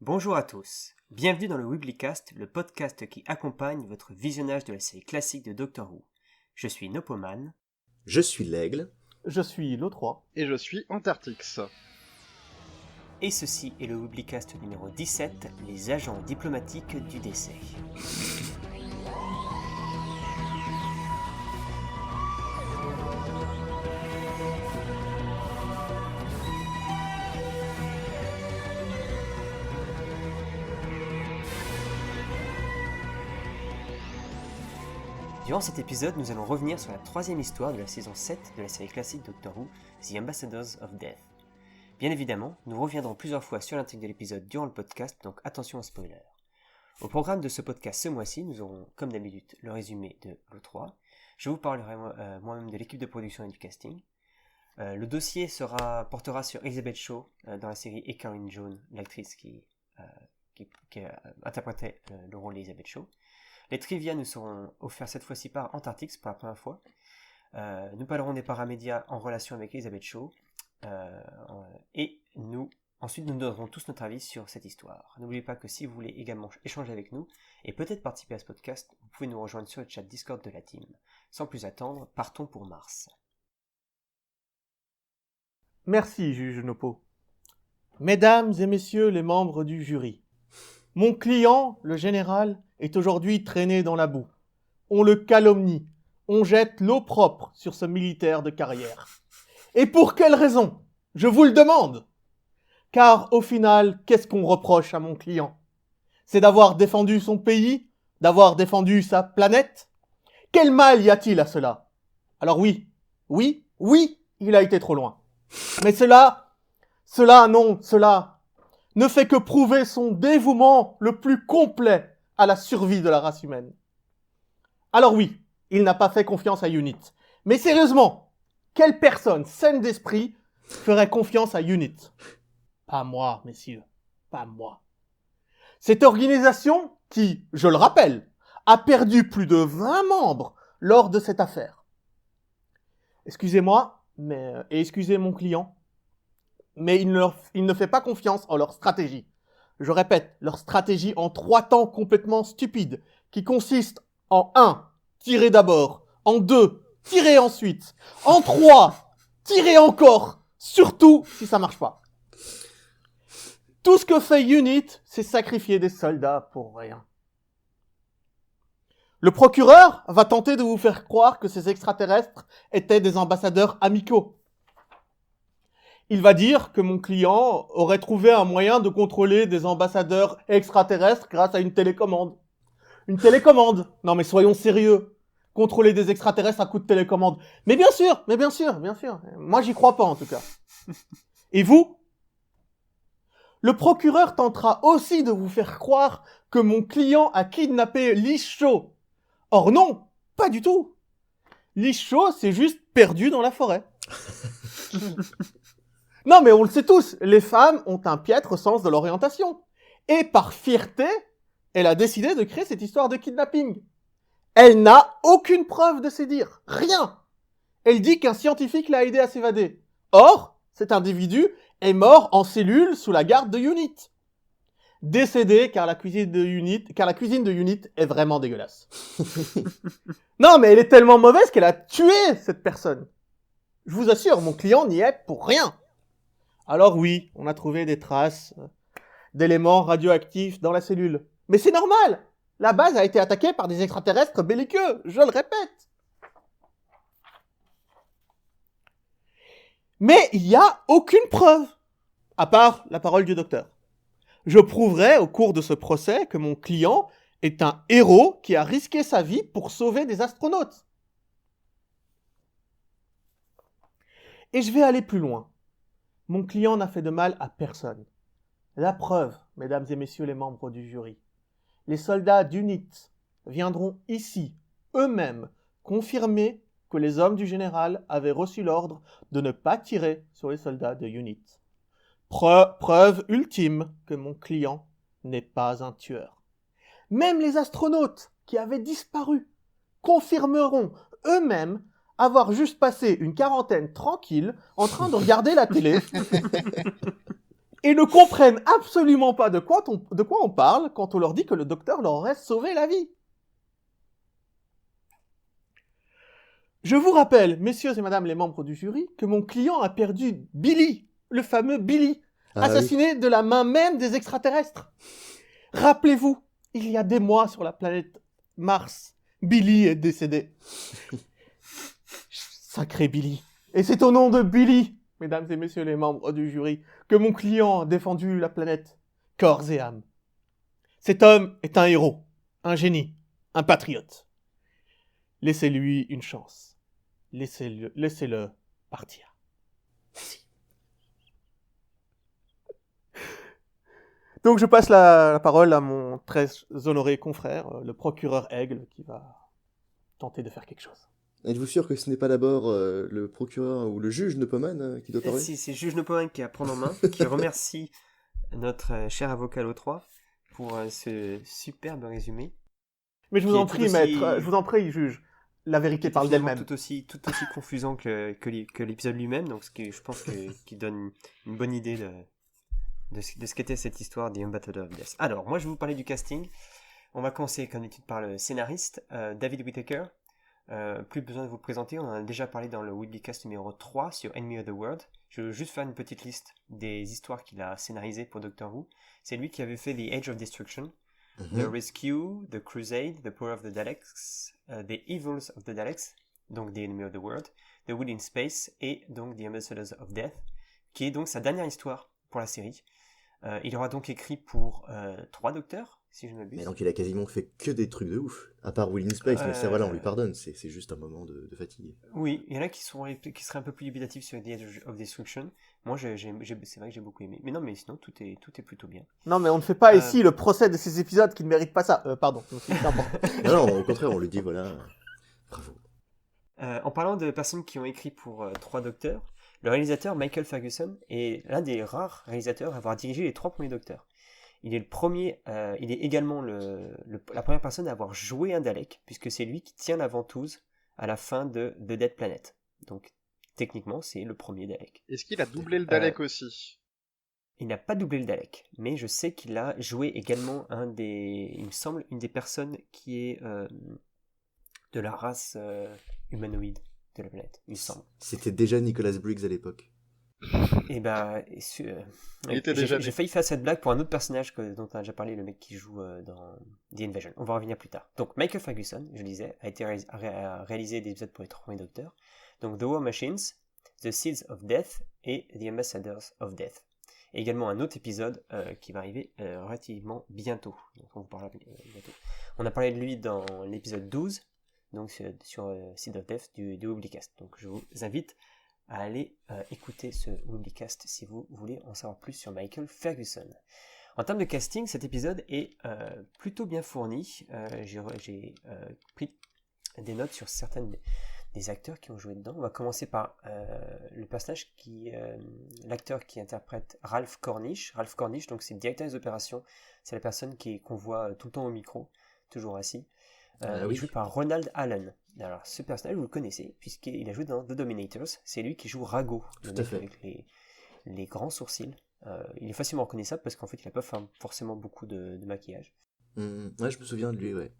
Bonjour à tous, bienvenue dans le Weeblycast, le podcast qui accompagne votre visionnage de la série classique de Doctor Who. Je suis Nopoman. Je suis l'Aigle. Je suis l'O3. Et je suis Antartix. Et ceci est le Weeblycast numéro 17, les agents diplomatiques du décès. Durant cet épisode, nous allons revenir sur la troisième histoire de la saison 7 de la série classique Doctor Who, The Ambassadors of Death. Bien évidemment, nous reviendrons plusieurs fois sur l'intrigue de l'épisode durant le podcast, donc attention aux spoilers. Au programme de ce podcast ce mois-ci, nous aurons, comme d'habitude, le résumé de l'O3. Je vous parlerai moi-même de l'équipe de production et du casting. Le dossier portera sur Elizabeth Shaw dans la série et Caroline Jones, l'actrice qui interprétait le rôle d'Elizabeth Shaw. Les trivia nous seront offerts cette fois-ci par Antartix pour la première fois. Nous parlerons des paramédias en relation avec Elizabeth Shaw. Et ensuite nous donnerons tous notre avis sur cette histoire. N'oubliez pas que si vous voulez également échanger avec nous et peut-être participer à ce podcast, vous pouvez nous rejoindre sur le chat Discord de la team. Sans plus attendre, partons pour Mars. Merci, juge Nopo. Mesdames et messieurs les membres du jury, mon client, le général, est aujourd'hui traîné dans la boue. On le calomnie, on jette l'eau propre sur ce militaire de carrière. Et pour quelle raison ? Je vous le demande. Car au final, qu'est-ce qu'on reproche à mon client ? C'est d'avoir défendu son pays, d'avoir défendu sa planète ? Quel mal y a-t-il à cela ? Alors oui, il a été trop loin. Mais cela ne fait que prouver son dévouement le plus complet à la survie de la race humaine. Alors oui, il n'a pas fait confiance à UNIT. Mais sérieusement, quelle personne saine d'esprit ferait confiance à UNIT ? Pas moi, messieurs, pas moi. Cette organisation qui, je le rappelle, a perdu plus de 20 membres lors de cette affaire. Excusez-moi, et excusez mon client, mais il ne fait pas confiance en leur stratégie. Je répète, leur stratégie en 3 temps complètement stupide, qui consiste en 1, tirer d'abord, en 2, tirer ensuite, en 3, tirer encore, surtout si ça marche pas. Tout ce que fait UNIT, c'est sacrifier des soldats pour rien. Le procureur va tenter de vous faire croire que ces extraterrestres étaient des ambassadeurs amicaux. Il va dire que mon client aurait trouvé un moyen de contrôler des ambassadeurs extraterrestres grâce à une télécommande. Une télécommande ? Non mais soyons sérieux. Contrôler des extraterrestres à coup de télécommande. Mais bien sûr. Moi j'y crois pas en tout cas. Et vous ? Le procureur tentera aussi de vous faire croire que mon client a kidnappé Liz Shaw. Or non, pas du tout. Liz Shaw s'est juste perdue dans la forêt. Non, mais on le sait tous, les femmes ont un piètre sens de l'orientation. Et par fierté, elle a décidé de créer cette histoire de kidnapping. Elle n'a aucune preuve de ces dires. Rien. Elle dit qu'un scientifique l'a aidé à s'évader. Or, cet individu est mort en cellule sous la garde de UNIT. Décédé car la cuisine de UNIT est vraiment dégueulasse. Non, mais elle est tellement mauvaise qu'elle a tué cette personne. Je vous assure, mon client n'y est pour rien. Alors oui, on a trouvé des traces d'éléments radioactifs dans la cellule. Mais c'est normal. La base a été attaquée par des extraterrestres belliqueux, je le répète. Mais il n'y a aucune preuve, à part la parole du docteur. Je prouverai au cours de ce procès que mon client est un héros qui a risqué sa vie pour sauver des astronautes. Et je vais aller plus loin. Mon client n'a fait de mal à personne. La preuve, mesdames et messieurs les membres du jury, les soldats d'UNIT viendront ici, eux-mêmes, confirmer que les hommes du général avaient reçu l'ordre de ne pas tirer sur les soldats de UNIT. Preuve ultime que mon client n'est pas un tueur. Même les astronautes qui avaient disparu confirmeront eux-mêmes avoir juste passé une quarantaine tranquille en train de regarder la télé Ils ne comprennent absolument pas de quoi on parle quand on leur dit que le docteur leur aurait sauvé la vie. Je vous rappelle, messieurs et madame les membres du jury, que mon client a perdu Billy, le fameux Billy, assassiné de la main même des extraterrestres. Rappelez-vous, il y a des mois sur la planète Mars, Billy est décédé. Sacré Billy. Et c'est au nom de Billy, mesdames et messieurs les membres du jury, que mon client a défendu la planète, corps et âme. Cet homme est un héros, un génie, un patriote. Laissez-lui une chance. Laissez-le partir. Merci. Donc je passe la parole à mon très honoré confrère, le procureur Aigle, qui va tenter de faire quelque chose. Êtes-vous sûr que ce n'est pas d'abord le procureur ou le juge Nepomane qui doit parler? Si, c'est le juge Nepomane qui a à prendre en main, qui remercie notre cher avocat l'O3 pour ce superbe résumé. Mais je vous en prie, maître, je vous en prie, juge. La vérité parle d'elle-même. Tout aussi confusant que l'épisode lui-même, donc je pense qui donne une bonne idée de ce qu'était cette histoire des Ambassadors of Death. Alors, moi je vais vous parler du casting. On va commencer comme d'habitude par le scénariste, David Whittaker. Plus besoin de vous le présenter, on en a déjà parlé dans le Weeblycast numéro 3 sur Enemy of the World. Je vais juste faire une petite liste des histoires qu'il a scénarisées pour Doctor Who. C'est lui qui avait fait The Age of Destruction, The Rescue, The Crusade, The Power of the Daleks, The Evils of the Daleks, donc The Enemy of the World, The Will in Space et donc The Ambassadors of Death, qui est donc sa dernière histoire pour la série. Il aura donc écrit pour 3 docteurs, si je ne m'abuse. Mais donc il a quasiment fait que des trucs de ouf. À part Will in Space, mais ça voilà, on lui pardonne, c'est juste un moment de fatigue. Oui, il y en a qui seraient un peu plus dubitatifs sur The Age of Destruction. Moi, c'est vrai que j'ai beaucoup aimé. Mais non, mais sinon, tout est plutôt bien. Non, mais on ne fait pas ici le procès de ces épisodes qui ne méritent pas ça. Pardon, c'est important. Non, au contraire, on lui dit, voilà, bravo. En parlant de personnes qui ont écrit pour 3 docteurs, le réalisateur Michael Ferguson est l'un des rares réalisateurs à avoir dirigé les 3 premiers docteurs. Il est le premier, il est également la première personne à avoir joué un Dalek, puisque c'est lui qui tient la ventouse à la fin de The Dead Planet. Donc, techniquement, c'est le premier Dalek. Est-ce qu'il a doublé le Dalek aussi? Il n'a pas doublé le Dalek, mais je sais qu'il a joué également il me semble, une des personnes qui est de la race humanoïde de la planète, il me semble. C'était déjà Nicholas Briggs à l'époque. Et bah, j'ai failli faire cette blague pour un autre personnage dont on a déjà parlé, le mec qui joue dans The Invasion. On va revenir plus tard. Donc Michael Ferguson, je le disais, a réalisé des épisodes pour les 3 premiers docteurs. Donc The War Machines, The Seeds of Death et The Ambassadors of Death. Et également un autre épisode qui va arriver relativement bientôt. Donc on vous parlera bientôt. On a parlé de lui dans l'épisode 12, donc sur Seeds of Death du Weeblycast. Donc je vous invite à aller écouter ce Weeblycast si vous voulez en savoir plus sur Michael Ferguson. En termes de casting, cet épisode est plutôt bien fourni. J'ai pris des notes sur certaines des acteurs qui ont joué dedans. On va commencer par le personnage l'acteur qui interprète Ralph Cornish. Ralph Cornish, donc c'est le directeur des opérations. C'est la personne qu'on voit tout le temps au micro, toujours assis. Il est joué par Ronald Allen. Alors, ce personnage, vous le connaissez, puisqu'il a joué dans The Dominators. C'est lui qui joue Rago, le mec avec les grands sourcils. Il est facilement reconnaissable parce qu'en fait, il n'a pas forcément beaucoup de maquillage. Ouais, je me souviens de lui, ouais.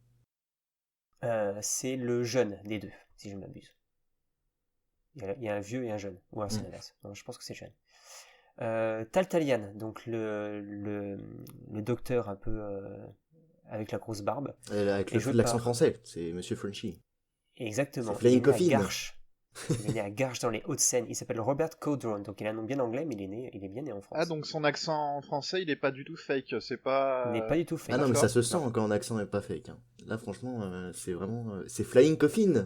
C'est le jeune des deux, si je ne m'abuse. Il y a un vieux et un jeune. Ou c'est l'inverse. Non, je pense que c'est jeune. Tal Talian, donc le docteur un peu avec la grosse barbe. Avec l'accent français, c'est Monsieur Frenchy. Exactement. C'est Flying Coffin. Il est né à Garches dans les Hauts-de-Seine. Il s'appelle Robert Caudron, donc il a un nom bien anglais, mais il est bien né en France. Ah, donc son accent français, il est pas du tout fake, c'est pas... Il n'est pas du tout fake. Ah non, mais ça se sent quand un accent n'est pas fake. Hein. Là, franchement, c'est vraiment... c'est Flying Coffin.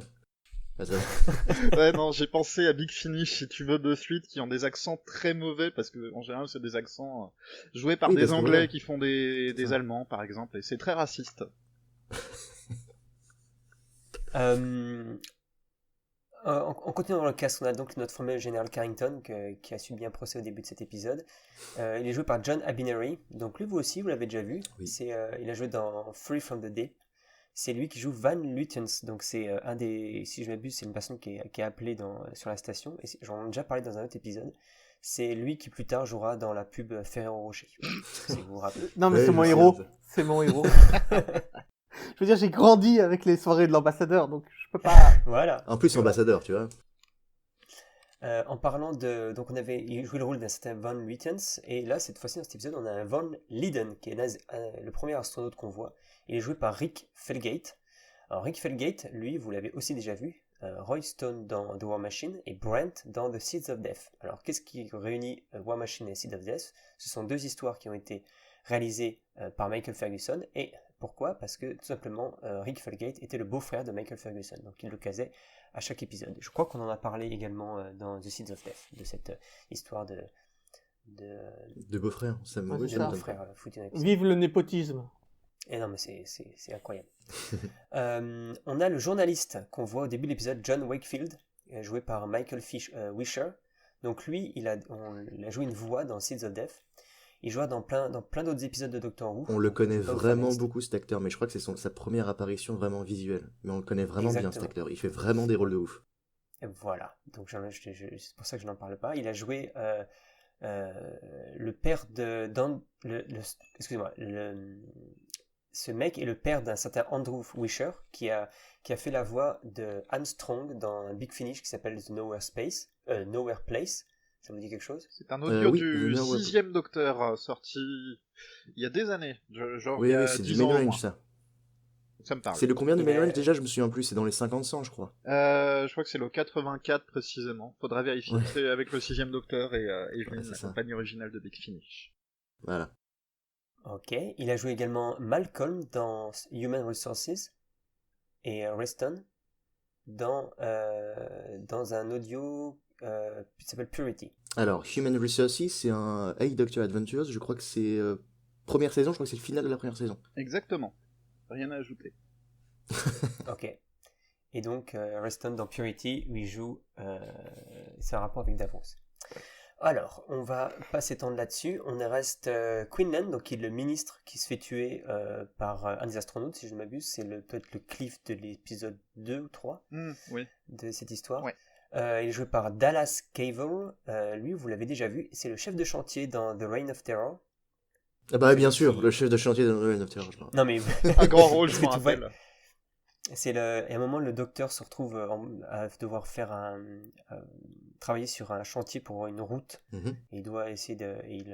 Ouais, non, j'ai pensé à Big Finish, si tu veux, de suite, qui ont des accents très mauvais, parce que en général, c'est des accents joués par des Anglais qui font des Allemands, par exemple, et c'est très raciste. En continuant dans le cast, on a donc notre fameux général Carrington qui a subi un procès au début de cet épisode. Il est joué par John Abineri. Donc lui, vous aussi, vous l'avez déjà vu. Oui. Il a joué dans Free from the Day. C'est lui qui joue Van Lutens. Donc c'est un des, si je m'abuse, c'est une personne qui est appelée sur la station. Et j'en ai déjà parlé dans un autre épisode. C'est lui qui plus tard jouera dans la pub Ferrero Rocher, si vous vous rappelez. Non, mais Ouais, c'est mon je héros. sais. C'est mon héros. Je veux dire, j'ai grandi avec les soirées de l'ambassadeur, donc je peux pas. Voilà. En plus, ambassadeur, tu vois. En parlant de... Donc il jouait le rôle d'un certain Von Rietens, et là, cette fois-ci, dans cet épisode, on a un Von Liden, qui est le premier astronaute qu'on voit. Il est joué par Rick Felgate. Alors Rick Felgate, lui, vous l'avez aussi déjà vu, Roy Stone dans The War Machine et Brent dans The Seeds of Death. Alors qu'est-ce qui réunit War Machine et Seeds of Death? Ce sont deux histoires qui ont été réalisées par Michael Ferguson, et pourquoi? Parce que tout simplement Rick Felgate était le beau-frère de Michael Ferguson, donc il le casait à chaque épisode. Je crois qu'on en a parlé également dans The Seeds of Death, de cette histoire de beau-frère, ça me Ouais, oui, c'est ça ça. m'étonne beau-frère foutu dans l'épisode. Vive le népotisme. Et non, mais c'est incroyable. On a le journaliste qu'on voit au début de l'épisode, John Wakefield, joué par Michael Wisher. Donc lui, il a joué une voix dans Seeds of Death. Il joue dans plein d'autres épisodes de Doctor Who. On le Donc, connaît je vais pas vous faire vraiment la liste. beaucoup, cet acteur, mais je crois que c'est sa première apparition vraiment visuelle. Mais on le connaît vraiment bien, cet Exactement. acteur. Il fait vraiment des rôles de ouf. Et voilà. Donc c'est pour ça que je n'en parle pas. Il a joué le père de... excusez-moi. Ce mec est le père d'un certain Andrew Wisher qui a fait la voix de Armstrong dans un Big Finish qui s'appelle The Nowhere Place. Ça vous dit quelque chose? C'est un audio oui, du The Nowhere- 6e Docteur, sorti il y a des années. Genre il Oui, y a c'est du 10 ans main au moins. range, ça. Ça me parle. C'est le combien de Il main est- range déjà? Je me souviens plus, c'est dans les 50-100, je crois. Je crois que c'est le 84 précisément. Faudra vérifier. Ouais. C'est avec le 6e Docteur et Evelyn, Ouais, c'est la ça. compagnie originale de Big Finish. Voilà. Ok. Il a joué également Malcolm dans Human Resources et Reston dans un audio qui s'appelle Purity. Alors, Human Resources, c'est un Hey Doctor Adventures, je crois que c'est première saison, je crois que c'est le final de la première saison. Exactement. Rien à ajouter. Ok. Et donc, Reston dans Purity, où il joue... c'est un rapport avec Davos. Alors, on va pas s'étendre là-dessus. On reste Quinlan, donc qui est le ministre qui se fait tuer par un des astronautes, si je ne m'abuse. C'est peut-être le Cliff de l'épisode 2 ou 3 Oui. de cette histoire. Ouais. Il est joué par Dallas Cable. Lui, vous l'avez déjà vu. C'est le chef de chantier dans The Reign of Terror. Ah bah bien sûr, le chef de chantier de Reign of Terror, je crois. Non, mais... Un grand rôle, je Parce que m'en tu vois, rappelle. et à un moment, le docteur se retrouve à devoir travailler sur un chantier pour une route. Mhm, Et il doit essayer il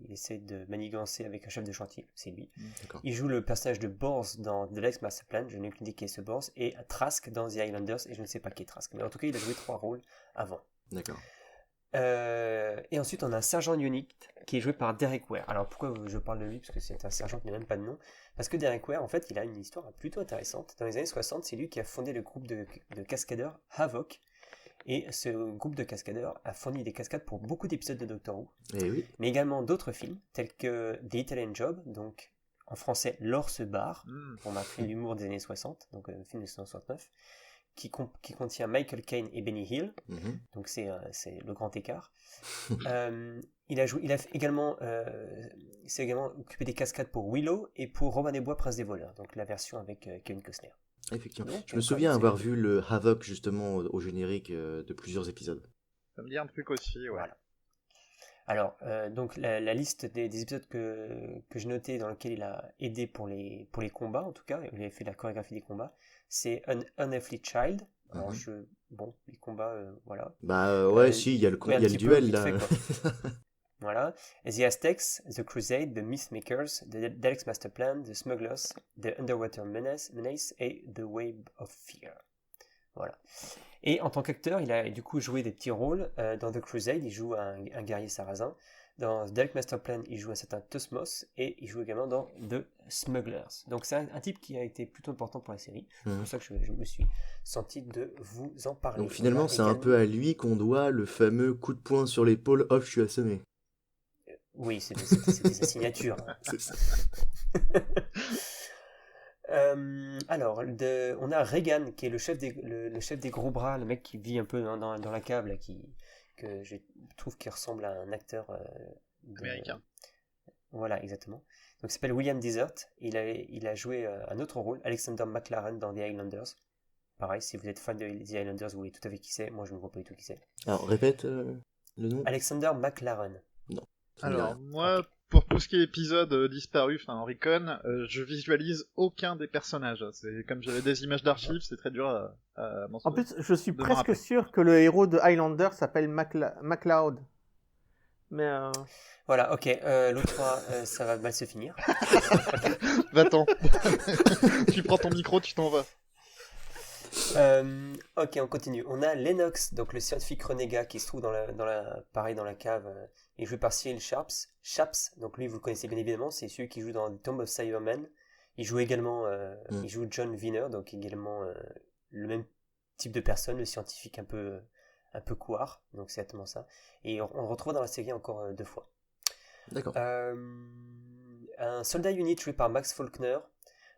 essaie de manigancer avec un chef de chantier, c'est lui. d'accord. Il joue le personnage de Bors dans The Lex Master Plan, je n'ai aucune idée qui est ce Bors, et Trask dans The Highlanders, et je ne sais pas qui est Trask. Mais en tout cas, il a joué 3 rôles avant. D'accord. Et ensuite, on a un sergent Unit qui est joué par Derek Ware. Alors pourquoi je parle de lui? Parce que c'est un sergent qui n'a même pas de nom. Parce que Derek Ware, en fait, il a une histoire plutôt intéressante. Dans les années 60, c'est lui qui a fondé le groupe de cascadeurs Havoc. Et ce groupe de cascadeurs a fourni des cascades pour beaucoup d'épisodes de Doctor Who. Eh oui. Mais également d'autres films, tels que The Italian Job, donc en français L'or se barre, pour marquer l'humour des années 60, donc un film de 1969, qui contient Michael Caine et Benny Hill, Mhm. donc c'est le grand écart. Il s'est également occupé des cascades pour Willow et pour Robin des Bois, Prince des voleurs, donc la version avec Kevin Costner. Effectivement. Donc, Je me quand souviens même, avoir c'est- vu le Havoc justement au générique de plusieurs épisodes. Ça me dit un truc aussi, ouais. Voilà. Alors, donc la liste des épisodes que j'ai notés dans lesquels il a aidé pour les combats, en tout cas, il avait fait la chorégraphie des combats, c'est An Unearthly Child. Alors, les combats, voilà. Bah ouais, Euh, si, il y a le, ouais, un il y a le petit peu, duel vite là. fait, Voilà. The Aztecs, The Crusade, The Mythmakers, The Daleks Master Plan, The Smugglers, The Underwater Menace et The Wave of Fear. Voilà. Et en tant qu'acteur, il a du coup joué des petits rôles. Dans The Crusade, il joue un guerrier sarrasin. Dans The Dalek Master Plan, il joue un certain Tosmos. Et il joue également dans The Smugglers. Donc c'est un type qui a été plutôt important pour la série. C'est pour ça que je me suis senti de vous en parler. Donc finalement, On a c'est un également- peu à lui qu'on doit le fameux coup de poing sur l'épaule, hop, je suis assommé. Oui, c'était sa signature. C'est ça. Alors, on a Reagan, qui est le chef des gros bras, le mec qui vit un peu dans la cave, là, que je trouve qui ressemble à un acteur Américain. Voilà, exactement. Donc, il s'appelle William Desert. Il a joué un autre rôle, Alexander McLaren dans The Highlanders. Pareil, si vous êtes fan de The Highlanders, vous voyez tout à fait qui c'est. Moi, je ne vois pas du tout qui c'est. Alors répète. Le nom Alexander McLaren. ça me dit Alors, rien. moi, pour tout ce qui est épisode disparu, enfin en recon, je visualise aucun des personnages. C'est comme j'avais des images d'archives, c'est très dur à m'en En plus, je suis de me presque rappeler. sûr que le héros de Highlander s'appelle MacLeod. Mais Voilà, ok, l'O3, ça va mal se finir. Va-t'en. Tu prends ton micro, tu t'en vas. Ok, on continue. On a Lennox, donc le scientifique renégat qui se trouve pareil, dans la cave, et joué par Cyril Chaps. Donc lui, vous le connaissez bien évidemment, c'est celui qui joue dans Tomb of Cybermen. Il joue également, il joue John Wiener, donc également le même type de personne, le scientifique un peu couard, donc c'est exactement ça. Et on le retrouve dans la série encore 2 fois. D'accord. Un soldat unit joué par Max Faulkner.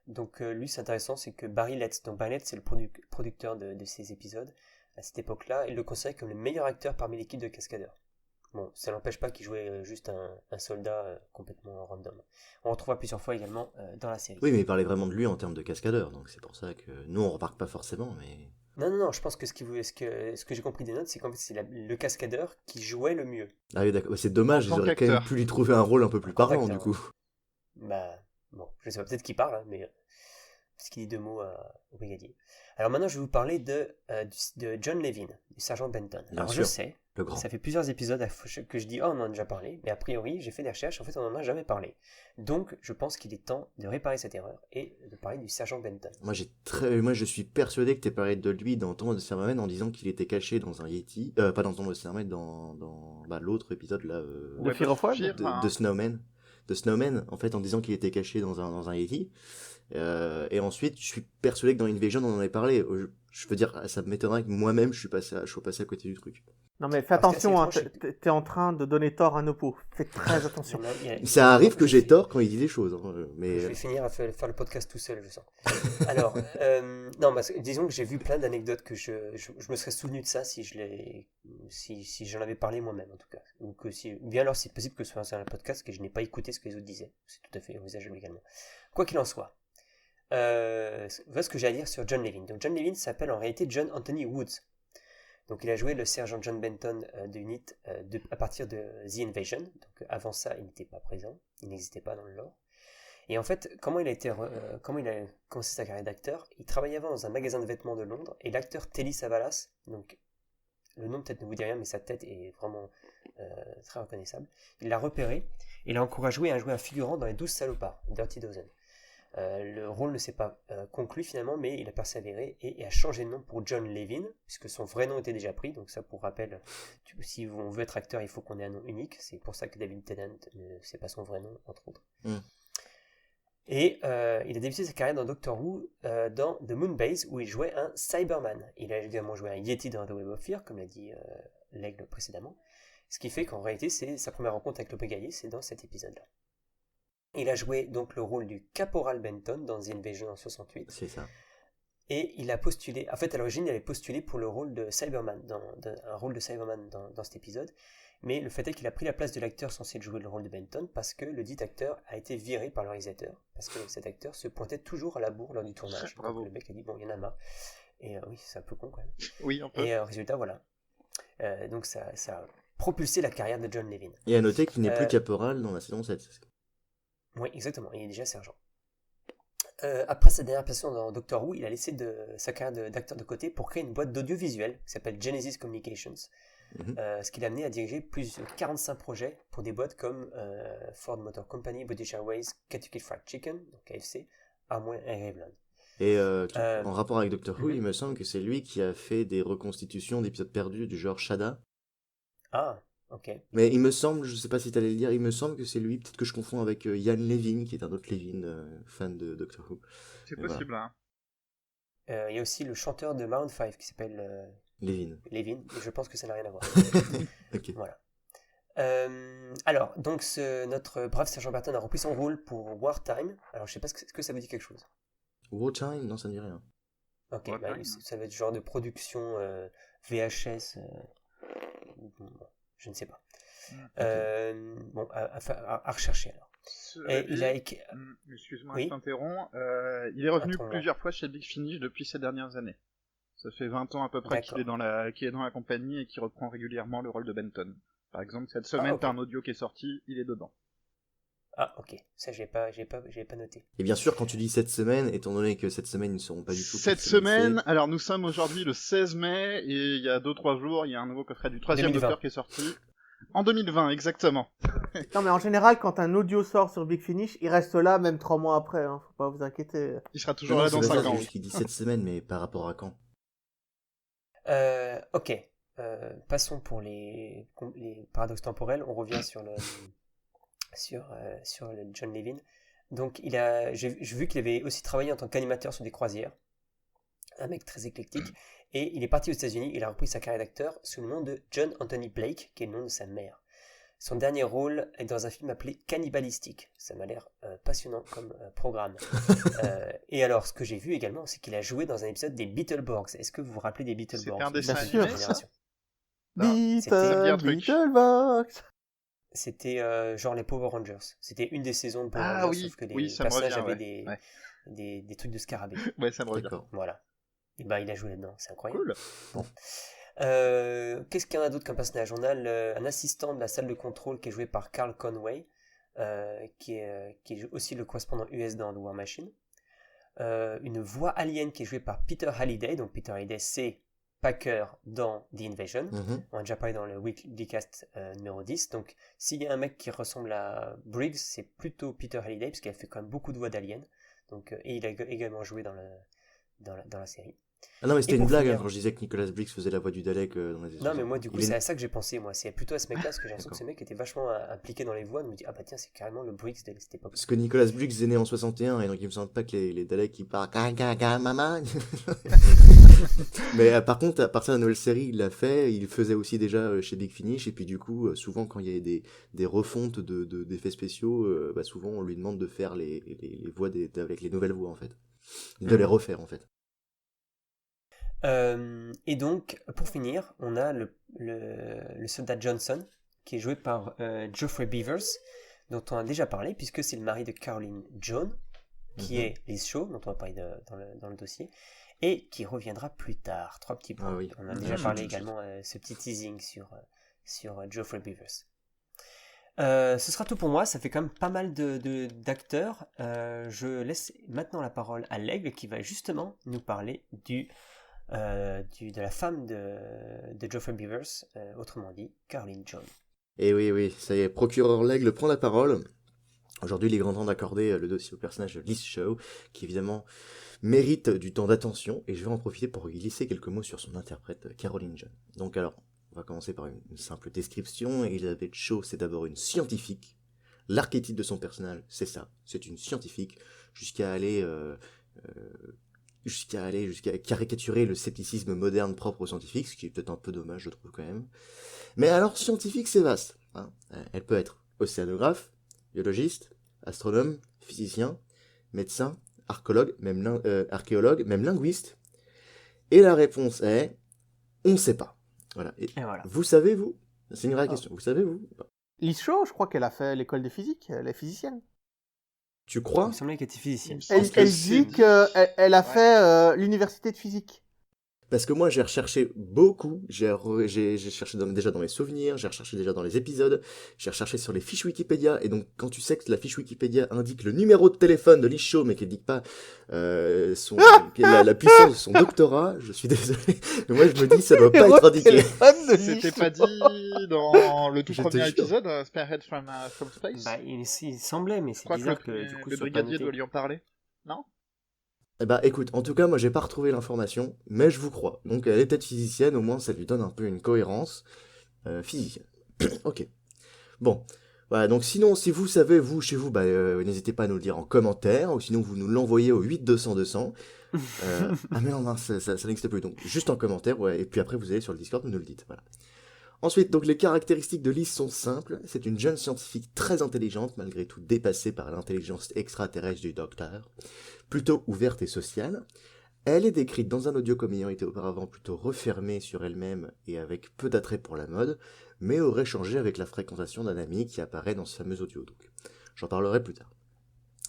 Donc lui, c'est intéressant, c'est que Barry Letts, donc Barry Letts, c'est le producteur de ces épisodes à cette époque-là, il le considère comme le meilleur acteur parmi l'équipe de cascadeurs. Bon, ça n'empêche pas qu'il jouait juste un soldat complètement random. On le retrouvera plusieurs fois également dans la série. Oui, mais il parlait vraiment de lui en termes de cascadeur, donc c'est pour ça que nous on remarque pas forcément, mais. Non, je pense que ce que j'ai compris des notes, c'est qu'en fait, c'est le cascadeur qui jouait le mieux. Ah oui, d'accord. Bah, c'est dommage, En ils tant auraient quand même qu'acteur. pu lui trouver un rôle un peu plus parlant, acteur, du coup. Bah, bon, je sais pas, peut-être qu'il parle, hein, mais parce qu'il dit 2 mots au brigadier. Alors maintenant, je vais vous parler de John Levin, du sergent Benton. Bien Alors sûr. je sais, Le grand. ça fait plusieurs épisodes que je dis, oh, on en a déjà parlé, mais a priori, j'ai fait des recherches, en fait, on en a jamais parlé. Donc, je pense qu'il est temps de réparer cette erreur et de parler du sergent Benton. Moi, je suis persuadé que t'es parlé de lui dans Tomb of the Cybermen en disant qu'il était caché dans un Yeti. Pas dans Tomb of the Cybermen, dans l'autre épisode là. De Fear of What De Snowman. De Snowman, en fait, en disant qu'il était caché dans un Yeti. Et ensuite, je suis persuadé que dans Invasion, on en avait parlé. Je veux dire, ça m'étonnerait que moi-même, je sois passé à côté du truc. non, mais fais Alors, attention, hein, c'est assez étrange, t'es en train de donner tort à Nopo. Fais très attention. Ça arrive que j'ai tort quand il dit des choses, hein, mais Je vais finir à faire le podcast tout seul, je sens. Alors, non, disons que j'ai vu plein d'anecdotes que je me serais souvenu de ça si j'en avais parlé moi-même, en tout cas. Ou bien alors, c'est possible que ce soit un podcast que je n'ai pas écouté ce que les autres disaient. C'est tout à fait envisageable également. Quoi qu'il en soit, voilà ce que j'ai à dire sur John Levin. Donc, John Levin s'appelle en réalité John Anthony Woods. Donc il a joué le sergent John Benton de Unit à partir de The Invasion. Donc avant ça, il n'était pas présent, il n'existait pas dans le lore. Et en fait, comment il a commencé sa carrière d'acteur? Il travaillait avant dans un magasin de vêtements de Londres, et l'acteur Telly Savalas, donc le nom peut-être ne vous dit rien, mais sa tête est vraiment très reconnaissable. Il l'a repéré et l'a encouragé à jouer un figurant dans les 12 salopards, Dirty Dozen. Le rôle ne s'est pas conclu finalement, mais il a persévéré et a changé de nom pour John Levin, puisque son vrai nom était déjà pris. Donc ça, pour rappel, si on veut être acteur, il faut qu'on ait un nom unique. C'est pour ça que David Tennant, c'est pas son vrai nom, entre autres. Et il a débuté sa carrière dans Doctor Who, dans The Moon Base, où il jouait un Cyberman. Il a également joué un Yeti dans The Web of Fear, comme l'a dit l'aigle précédemment. Ce qui fait qu'en réalité, c'est sa première rencontre avec le brigadier, c'est dans cet épisode-là. Il a joué donc le rôle du Caporal Benton dans The Invasion en 68. c'est ça. Et il a postulé, en fait à l'origine il avait postulé pour le rôle de Cyberman, un rôle de Cyberman dans cet épisode. Mais le fait est qu'il a pris la place de l'acteur censé jouer le rôle de Benton parce que le dit acteur a été viré par le réalisateur. Parce que cet acteur se pointait toujours à la bourre lors du tournage. Bravo. Donc le mec a dit bon, il y en a marre. Et oui, c'est un peu con quand même. Oui, un peu. Et résultat, voilà. Donc ça a propulsé la carrière de John Levin. Et à noter qu'il n'est plus caporal dans la saison 7. Oui, exactement, il est déjà sergent. Après sa dernière prestation dans Doctor Who, il a laissé sa carrière d'acteur de côté pour créer une boîte d'audiovisuel qui s'appelle Genesis Communications. Ce qui l'a amené à diriger plus de 45 projets pour des boîtes comme Ford Motor Company, British Airways, Kentucky Fried Chicken, donc KFC, Amway et Revlon. Et en rapport avec Doctor Who, il me semble que c'est lui qui a fait des reconstitutions d'épisodes perdus du genre Shada. Ah, ok. Mais il me semble, je sais pas si t'allais le dire, il me semble que c'est lui, peut-être que je confonds avec Ian Levin, qui est un autre Levin, fan de Doctor Who. C'est possible, voilà. Il y a aussi le chanteur de Maroon 5 qui s'appelle Levin. Levin, et je pense que ça n'a rien à voir. Ok. Voilà. Alors, donc notre brave sergent Benton a repris son rôle pour Wartime. Alors, je sais pas, est-ce que ça vous dit quelque chose? Wartime, non, ça ne dit rien. Ok, Wartime. ça va être genre de production VHS. Je ne sais pas. Bon, à rechercher alors. Et il a Excuse-moi, Oui. je t'interromps. Il est revenu Attends-moi. plusieurs fois chez Big Finish depuis ces dernières années. Ça fait 20 ans à peu près qu'il est dans la compagnie et qu'il reprend régulièrement le rôle de Benton. Par exemple, cette semaine, ok. t'as un audio qui est sorti, il est dedans. Ah, ok. Ça, j'ai pas noté. Et bien sûr, quand tu dis cette semaine, étant donné que cette semaine, ils ne seront pas du tout... Cette pour finir, semaine, alors nous sommes aujourd'hui le 16 mai, et il y a 2-3 jours, il y a un nouveau coffret du 3e 2020. Docteur qui est sorti. En 2020, exactement. Non, mais en général, quand un audio sort sur Big Finish, il reste là même 3 mois après. Hein. Faut pas vous inquiéter. Il sera Non, toujours non, là c'est dans pas ça, 5 c'est ans. juste qu'il dit cette semaine, mais par rapport à quand? Ok. Passons pour les paradoxes temporels. On revient sur le John Levin. Donc, j'ai vu qu'il avait aussi travaillé en tant qu'animateur sur des croisières. Un mec très éclectique. Et il est parti aux États-Unis. Il a repris sa carrière d'acteur sous le nom de John Anthony Blake, qui est le nom de sa mère. Son dernier rôle est dans un film appelé Cannibalistique. Ça m'a l'air passionnant comme programme. Et alors, ce que j'ai vu également, c'est qu'il a joué dans un épisode des Beetleborgs. Est-ce que vous vous rappelez des Beetleborgs? C'était un dessin Bien animé, sûr. ça C'était- ça me dit un truc. Beetlebox. C'était genre les Power Rangers. C'était une des saisons de Power Ah Rangers, oui, sauf que les oui, ça me personnages revient, avaient ouais. des trucs de scarabée. Ouais, ça me revient. D'accord. Voilà. Et ben, il a joué là-dedans, c'est incroyable. Cool. Qu'est-ce qu'il y en a d'autre comme personnage? On a un assistant de la salle de contrôle qui est joué par Carl Conway, qui est aussi le correspondant US dans The War Machine. Une voix alien qui est jouée par Peter Halliday. Donc Peter Halliday, c'est Packer dans The Invasion. Mhm. On a déjà parlé dans le Weekly Cast numéro 10. Donc s'il y a un mec qui ressemble à Briggs, c'est plutôt Peter Halliday, parce qu'il a fait quand même beaucoup de voix d'alien. Donc, et il a également joué dans la série. Ah non, mais c'était Et une pour blague finir- hein, quand je disais que Nicolas Briggs faisait la voix du Dalek dans les Non, mais moi, du coup, Il est- c'est à ça que j'ai pensé, moi. C'est plutôt à ce mec-là, parce que j'ai l'impression que D'accord. ce mec était vachement impliqué dans les voix. Je me dis, ah bah tiens, c'est carrément le Briggs de cette époque. Parce que Nicolas Briggs est né en 61 et donc il me semble pas que les Daleks ils parlent maman. Mais par contre, à partir de la nouvelle série, il l'a fait. Il le faisait aussi déjà chez Big Finish. Et puis du coup, souvent quand il y a des refontes d'effets spéciaux, bah, souvent on lui demande de faire les voix avec les nouvelles voix en fait. De les refaire en fait. Et donc, pour finir, on a le soldat Johnson, qui est joué par Geoffrey Beavers, dont on a déjà parlé, puisque c'est le mari de Caroline John, qui Mhm. est Liz Shaw, dont on va parler dans le dossier, et qui reviendra plus tard. 3 petits points. Ah oui. On a déjà Mhm. parlé également ce petit teasing sur Geoffrey Beavers. Ce sera tout pour moi, ça fait quand même pas mal d'acteurs. Je laisse maintenant la parole à l'Aigle qui va justement nous parler de la femme de Geoffrey Beavers, autrement dit Caroline John. Et oui, ça y est, procureur L'Aigle prend la parole. Aujourd'hui, il est grand temps d'accorder le dossier au personnage de Liz Shaw, qui évidemment mérite du temps d'attention, et je vais en profiter pour glisser quelques mots sur son interprète, Caroline John. Donc alors, on va commencer par une simple description. Elizabeth Shaw, c'est d'abord une scientifique. L'archétype de son personnage, c'est ça, c'est une scientifique, jusqu'à caricaturer le scepticisme moderne propre aux scientifiques, ce qui est peut-être un peu dommage, je trouve quand même. Mais alors, scientifique, c'est vaste. Hein. Elle peut être océanographe, biologiste, astronome, physicien, médecin, archéologue, même linguiste. Et la réponse est, on ne sait pas. Voilà. Et Et voilà. vous savez, vous? C'est une vraie question. Vous savez, vous? Liz Shaw, je crois qu'elle a fait l'école des physiques. Elle est physicienne. Tu Il crois? me semblait qu'elle était physicienne. Il me Elle, semble que elle c'est- dit qu'elle a fait l'université de physique. Parce que moi, j'ai recherché beaucoup, j'ai cherché déjà dans mes souvenirs, j'ai recherché déjà dans les épisodes, j'ai recherché sur les fiches Wikipédia, et donc quand tu sais que la fiche Wikipédia indique le numéro de téléphone de Liz Shaw, mais qu'elle indique pas la puissance de son doctorat, je suis désolé, mais moi je me dis ça doit pas être indiqué. Téléphone de Liz C'était Shaw. pas dit dans le tout Je te premier jure. épisode, Spearhead from Space. Bah, il semblait, mais Je c'est crois que bizarre que du coup, le ce soit pas brigadier noté. doit lui en parler. Non? Eh bah écoute, en tout cas moi j'ai pas retrouvé l'information, mais je vous crois. Donc elle est peut-être physicienne, au moins ça lui donne un peu une cohérence. Physicienne. Ok. Bon. Voilà, donc sinon si vous savez, vous, chez vous, n'hésitez pas à nous le dire en commentaire, ou sinon vous nous l'envoyez au 8-200-200. Ah mais non, mince, ça n'existe plus, donc juste en commentaire, ouais, et puis après vous allez sur le Discord, vous nous le dites, voilà. Ensuite, donc les caractéristiques de Liz sont simples. C'est une jeune scientifique très intelligente, malgré tout dépassée par l'intelligence extraterrestre du docteur, plutôt ouverte et sociale. Elle est décrite dans un audio comme ayant été auparavant plutôt refermée sur elle-même et avec peu d'attrait pour la mode, mais aurait changé avec la fréquentation d'un ami qui apparaît dans ce fameux audio. Donc, j'en parlerai plus tard.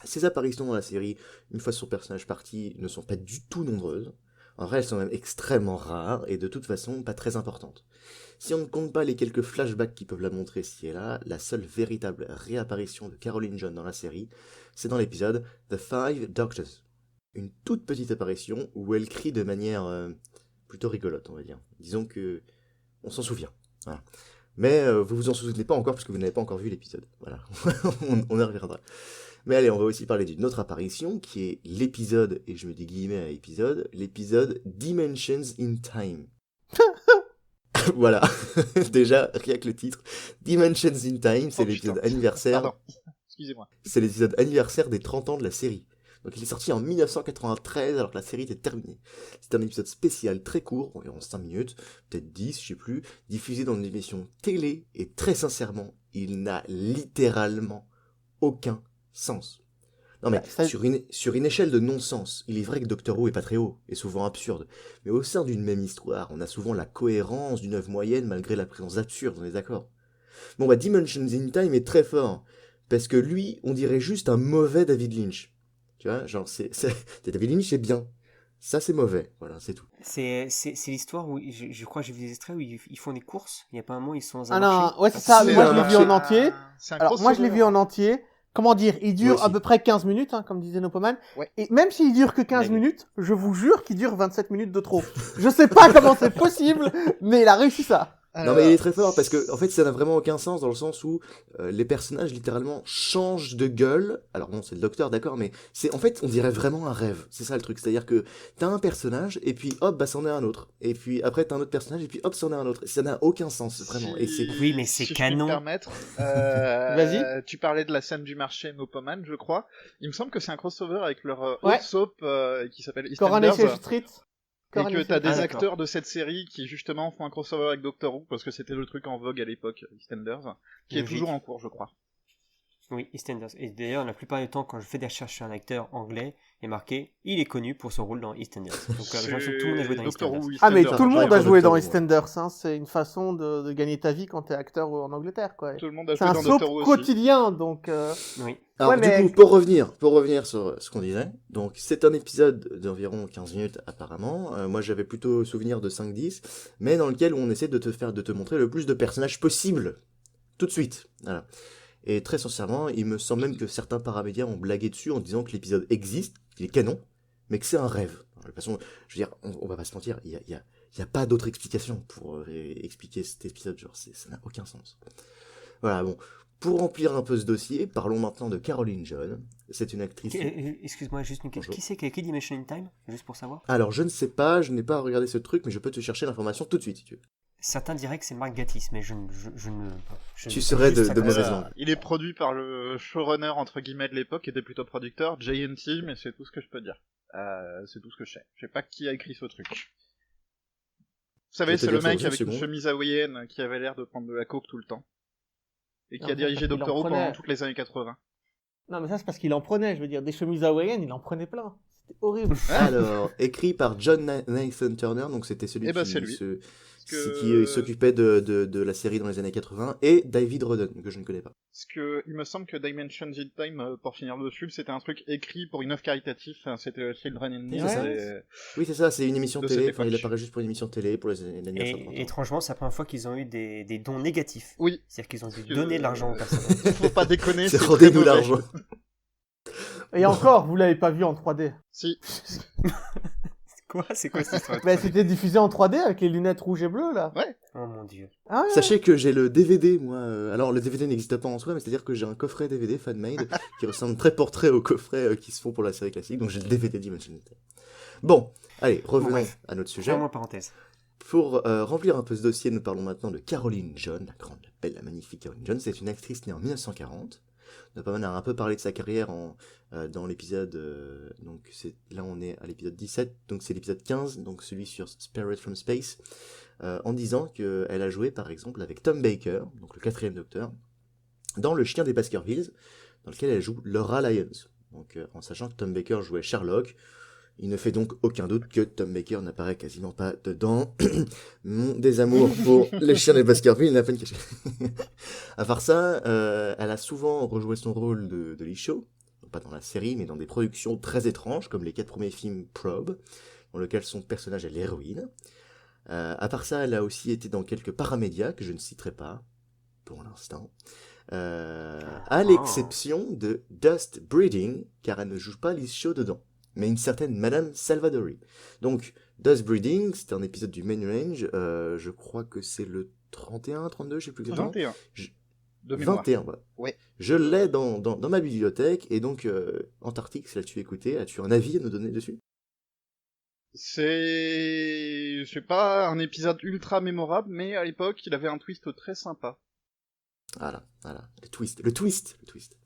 Ses apparitions dans la série, une fois son personnage parti, ne sont pas du tout nombreuses. En vrai, elles sont même extrêmement rares et de toute façon pas très importantes. Si on ne compte pas les quelques flashbacks qui peuvent la montrer ci et là, la seule véritable réapparition de Caroline John dans la série, c'est dans l'épisode The Five Doctors. Une toute petite apparition où elle crie de manière plutôt rigolote, on va dire. Disons que on s'en souvient. Voilà. Mais vous vous en souvenez pas encore parce que vous n'avez pas encore vu l'épisode. Voilà, on y reviendra. Mais allez, on va aussi parler d'une autre apparition qui est l'épisode, et je me dis guillemets à épisode, l'épisode Dimensions in Time. Voilà, déjà, rien que le titre. Dimensions in Time, c'est l'épisode anniversaire. Pardon, excusez-moi. C'est l'épisode anniversaire des 30 ans de la série. Donc il est sorti en 1993 alors que la série était terminée. C'est un épisode spécial très court, environ 5 minutes, peut-être 10, je sais plus, diffusé dans une émission télé, et très sincèrement, il n'a littéralement aucun sens. Non mais, sur une échelle de non-sens, il est vrai que Doctor Who est pas très haut, et souvent absurde, mais au sein d'une même histoire, on a souvent la cohérence d'une œuvre moyenne malgré la présence absurde, on est d'accord. Bon bah Dimensions in Time est très fort, parce que lui, on dirait juste un mauvais David Lynch. Tu vois, genre, David Lynch c'est bien. Ça, c'est mauvais. Voilà, c'est tout. C'est l'histoire où, je crois que j'ai vu des extraits où ils font des courses. Il n'y a pas un moment où ils sont dans un Ah marché. non, ouais, c'est ça. C'est Moi, un je l'ai vu marché. en entier. Alors, moi, je l'ai crossover. vu en entier. Comment dire, il Moi dure aussi. à peu près 15 minutes, hein, comme disait Nopoman. Ouais. Et même s'il dure que 15 Blague. minutes, je vous jure qu'il dure 27 minutes de trop. Je sais pas comment c'est possible, mais il a réussi ça. Non, mais il est très fort parce que, en fait, ça n'a vraiment aucun sens dans le sens où les personnages littéralement changent de gueule. Alors bon, c'est le docteur, d'accord, mais c'est en fait, on dirait vraiment un rêve. C'est ça le truc, c'est-à-dire que t'as un personnage et puis hop, bah c'en est un autre. Et puis après t'as un autre personnage et puis hop, c'en est un autre. Ça n'a aucun sens vraiment. Et c'est Oui, mais c'est si canon. Je peux me permettre, Vas-y. Tu parlais de la scène du marché Mopoman, je crois. Il me semble que c'est un crossover avec leur Ouais. autre soap qui s'appelle Coronation EastEnders. Street. Et que t'as des Ah, d'accord. acteurs de cette série qui justement font un crossover avec Doctor Who, parce que c'était le truc en vogue à l'époque, EastEnders, qui est Logique. toujours en cours, je crois. Oui, EastEnders. Et d'ailleurs, la plupart du temps, quand je fais des recherches sur un acteur anglais, il est marqué « Il est connu pour son rôle dans EastEnders ». Donc j'ai l'impression que tout le monde a joué dans Doctor EastEnders. Who, Ah, mais EastEnders. tout le monde a Pareil pour joué dans Doctor Who, ouais. EastEnders, hein. C'est une façon de gagner ta vie quand t'es acteur en Angleterre, quoi. Tout le monde a C'est joué un dans soap Doctor Who aussi. quotidien, donc... Oui. Alors, Ouais, mais- du coup, pour revenir sur ce qu'on disait, donc c'est un épisode d'environ 15 minutes apparemment. Moi, j'avais plutôt souvenir de 5-10, mais dans lequel on essaie de te montrer le plus de personnages possible, tout de suite. Voilà. Et très sincèrement, il me semble même que certains paramédias ont blagué dessus en disant que l'épisode existe, qu'il est canon, mais que c'est un rêve. De toute façon, je veux dire, on va pas se mentir, il y a pas d'autre explication pour expliquer cet épisode, genre, ça n'a aucun sens. Voilà, bon. Pour remplir un peu ce dossier, parlons maintenant de Caroline John. C'est une actrice. Excuse-moi, juste une question. Bonjour. Qui c'est qui a écrit Dimension in Time? Juste pour savoir. Alors, je ne sais pas, je n'ai pas regardé ce truc, mais je peux te chercher l'information tout de suite si tu veux. Certains diraient que c'est Mark Gatiss, mais je ne... Tu serais juste de ça mauvaise comme ça. langue. Il est produit par le showrunner entre guillemets de l'époque, qui était plutôt producteur, JNT, mais c'est tout ce que je peux dire. C'est tout ce que je sais. Je sais pas qui a écrit ce truc. Vous savez, Je vais te c'est le dire ça mec dans une avec une seconde. chemise hawaïenne qui avait l'air de prendre de la coke tout le temps. Et qui Non, a dirigé il en Doctor Who prenait. pendant toutes les années 80. Non, mais ça, c'est parce qu'il en prenait, je veux dire. Des chemises hawaïennes, il en prenait plein. C'était horrible. Alors, écrit par John Nathan Turner, donc c'était celui Eh ben, c'est lui. qui s'occupait de la série dans les années 80, et David Rodden, que je ne connais pas. Parce que il me semble que Dimensions in Time, pour finir dessus, c'était un truc écrit pour une œuvre caritative. Enfin, c'était Children in Need. C'est ça. et- Oui, c'est ça, c'est une émission De télé, cette enfin, il époque. apparaît juste pour une émission télé pour l'anniversaire de 30 Et ans. étrangement, c'est la première fois qu'ils ont eu des dons négatifs. Oui. C'est-à-dire qu'ils ont dû que- donner de l'argent aux personnes. Faut pas déconner. C'est très rendez-nous mauvais. l'argent. Et encore, vous l'avez pas vu en 3D. Si. Quoi? C'est quoi cette histoire? Mais c'était diffusé en 3D avec les lunettes rouges et bleues, là. Oh mon dieu. Ah ouais. Sachez que j'ai le DVD, moi. Alors, le DVD n'existe pas en soi, mais c'est-à-dire que j'ai un coffret DVD fan-made qui ressemble très portrait aux coffrets qui se font pour la série classique. Donc, j'ai le DVD Dimension in Time. Bon, allez, revenons Ouais. à notre sujet. Fermons parenthèse. Pour remplir un peu ce dossier, nous parlons maintenant de Caroline John, la grande, la belle, la magnifique Caroline John. C'est une actrice née en 1940. Nopaman a un peu parlé de sa carrière dans l'épisode... donc là, on est à l'épisode 17, donc c'est l'épisode 15, donc celui sur Spirit from Space, en disant qu'elle a joué, par exemple, avec Tom Baker, donc le 4e docteur, dans Le Chien des Baskervilles, dans lequel elle joue Laura Lyons. Donc, en sachant que Tom Baker jouait Sherlock, il ne fait donc aucun doute que Tom Baker n'apparaît quasiment pas dedans. Mon désamour pour Les Chiens des Baskervilles n'a pas une cachée. À part ça, elle a souvent rejoué son rôle de Lee Shaw, pas dans la série, mais dans des productions très étranges, comme les 4 premiers films Probe, dans lequel son personnage est l'héroïne. À part ça, elle a aussi été dans quelques paramédias que je ne citerai pas pour l'instant. À l'exception de Dust Breeding, car elle ne joue pas Liz Shaw dedans, mais une certaine Madame Salvadori. Donc, Dust Breeding, c'est un épisode du Main Range, je crois que c'est le 31, 32, je sais plus exactement. 21. De 21, voilà. Ouais. Je l'ai dans ma bibliothèque, et donc, Antarctique, si l'as-tu écouté, as-tu un avis à nous donner dessus? C'est pas un épisode ultra mémorable, mais à l'époque, il avait un twist très sympa. Voilà, le twist.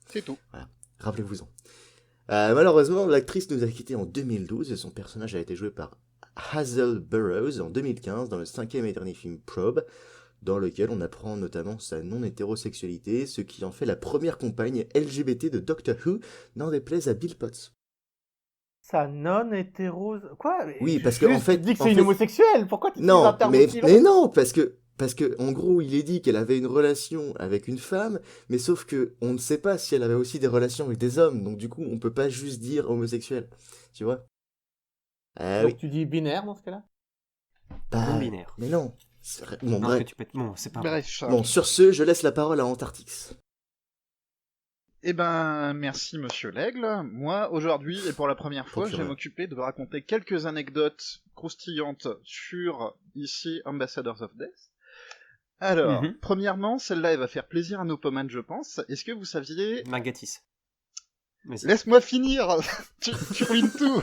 C'est tout. Voilà, rappelez-vous-en. Malheureusement, l'actrice nous a quittés en 2012 et son personnage a été joué par Hazel Burroughs en 2015 dans le 5e et dernier film Probe, dans lequel on apprend notamment sa non-hétérosexualité, ce qui en fait la première compagne LGBT de Doctor Who, n'en déplaise à Bill Potts. Sa non-hétéro... Quoi? Oui, parce que en fait... Tu dis que c'est une homosexuelle, pourquoi tu utilises un Non, terme mais aussi long? non, parce que en gros, il est dit qu'elle avait une relation avec une femme, mais sauf que on ne sait pas si elle avait aussi des relations avec des hommes, donc du coup, on peut pas juste dire homosexuel, tu vois? Donc Oui. tu dis binaire dans ce cas-là? Bah, binaire. mais non. Bon, Non, bref. que tu peux... Bon, c'est pas Bref. Bon, sur ce, je laisse la parole à Antarctix. Eh ben, merci Monsieur l'Aigle. Moi, aujourd'hui, et pour la première fois, je vais Procureur. m'occuper de vous raconter quelques anecdotes croustillantes sur, ici, Ambassadors of Death. Alors, Mhm. premièrement, celle-là, elle va faire plaisir à nos pomades, je pense. Est-ce que vous saviez... Margatis. Vas-y. Laisse-moi finir. tu ruines tout.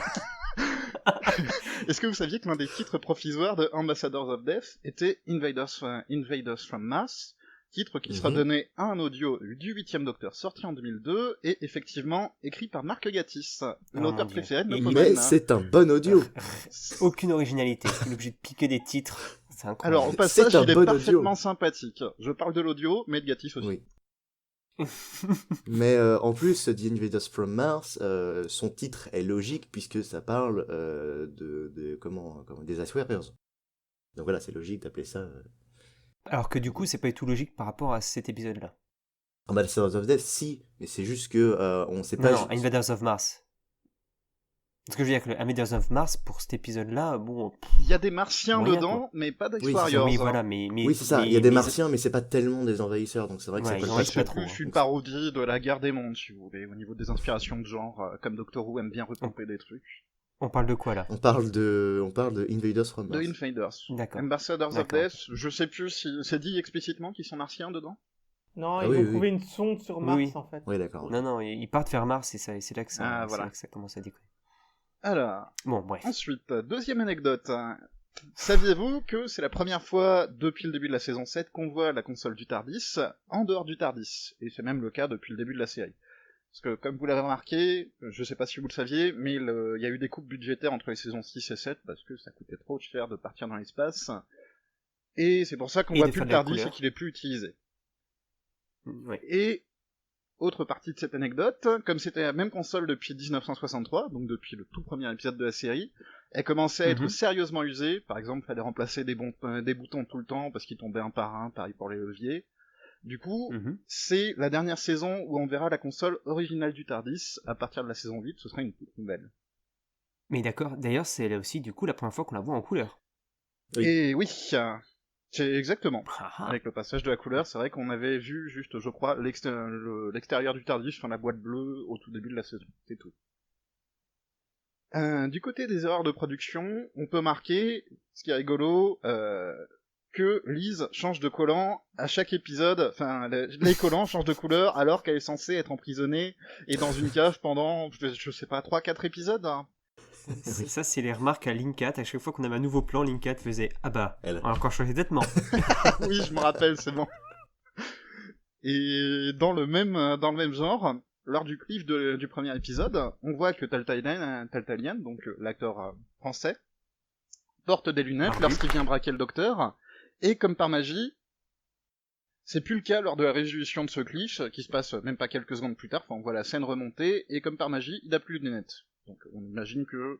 Est-ce que vous saviez que l'un des titres provisoires de Ambassadors of Death était Invaders from Mars, titre qui sera donné à un audio du 8e Docteur sorti en 2002 et effectivement écrit par Mark Gatiss, mon l'auteur Dieu. préféré de nos Et pomades. Mais c'est un bon audio. Aucune originalité. Il est obligé de piquer des titres. C'est incroyable. Alors, au passage, C'est un il est bon parfaitement audio. sympathique. Je parle de l'audio, mais de Gatiss aussi. Oui. Mais en plus, The Invaders from Mars, son titre est logique puisque ça parle comment des Ice Warriors. Donc voilà, c'est logique d'appeler ça Alors que du coup, c'est pas du tout logique par rapport à cet épisode-là. Ambassadors of Death, si, mais c'est juste que on sait Non, pas. non, Invaders of Mars. Ce que je veux dire, que le Invaders of Mars, pour cet épisode-là, bon... Il y a des martiens Moyen, dedans, quoi. mais pas d'Ice Oui, c'est ça, Warriors. Oui, hein. voilà, mais... Oui, c'est ça. Il y a des martiens, mais c'est pas tellement des envahisseurs, donc c'est vrai que Ouais, ça ils colle ont pas. pas C'est trop, plus hein. une parodie de la guerre des mondes, si vous voulez, au niveau des inspirations de genre, comme Doctor Who aime bien recouper des trucs. On parle de quoi, là? On parle de Invaders from De Mars. Invaders. D'accord. Ambassadors of D'accord. Death, je sais plus si c'est dit explicitement qu'ils sont martiens dedans. Non, Ah ils oui, ont oui, trouvé une sonde sur Mars, Oui. en fait. Oui, d'accord. Non, non, ils partent vers Mars et c'est là que ça, Ah, c'est voilà. là que ça commence à déconner. Alors, Bon, bref. ensuite, deuxième anecdote. Saviez-vous que c'est la première fois depuis le début de la saison 7 qu'on voit la console du TARDIS en dehors du TARDIS? Et c'est même le cas depuis le début de la série. Parce que, comme vous l'avez remarqué, je sais pas si vous le saviez, mais il y a eu des coupes budgétaires entre les saisons 6 et 7 parce que ça coûtait trop cher de partir dans l'espace. Et c'est pour ça qu'on Et voit de plus faire le de la TARDIS et couleur. qu'il est plus utilisé. Ouais. Et, autre partie de cette anecdote, comme c'était la même console depuis 1963, donc depuis le tout premier épisode de la série, elle commençait à être Mhm. sérieusement usée. Par exemple, il fallait remplacer des boutons tout le temps parce qu'ils tombaient un par un, pareil pour les leviers. Du coup, Mhm. c'est la dernière saison où on verra la console originale du TARDIS. À partir de la saison 8, ce sera une toute nouvelle. Mais d'accord, d'ailleurs, c'est là aussi, du coup, la première fois qu'on la voit en couleur. Oui. Et oui, c'est exactement. Ah, ah. Avec le passage de la couleur, c'est vrai qu'on avait vu juste, je crois, l'extérieur du TARDIS sur la boîte bleue au tout début de la saison. C'est tout. Du côté des erreurs de production, on peut marquer, ce qui est rigolo, que Liz change de collant à chaque épisode, enfin, les collants changent de couleur alors qu'elle est censée être emprisonnée et dans une cave pendant, je sais pas, 3-4 épisodes. Hein. Ça, c'est les remarques à Linkat. À chaque fois qu'on avait un nouveau plan, Linkat faisait « Ah bah, Elle. on a encore changé de vêtements. Oui, je me rappelle, c'est bon. Et dans le même genre, lors du cliff du premier épisode, on voit que Taltalian, donc l'acteur français, porte des lunettes Ah oui. lorsqu'il vient braquer le docteur, et comme par magie, c'est plus le cas lors de la résolution de ce cliff, qui se passe même pas quelques secondes plus tard, enfin on voit la scène remonter, et comme par magie, il n'a plus de lunettes. Donc on imagine qu'elles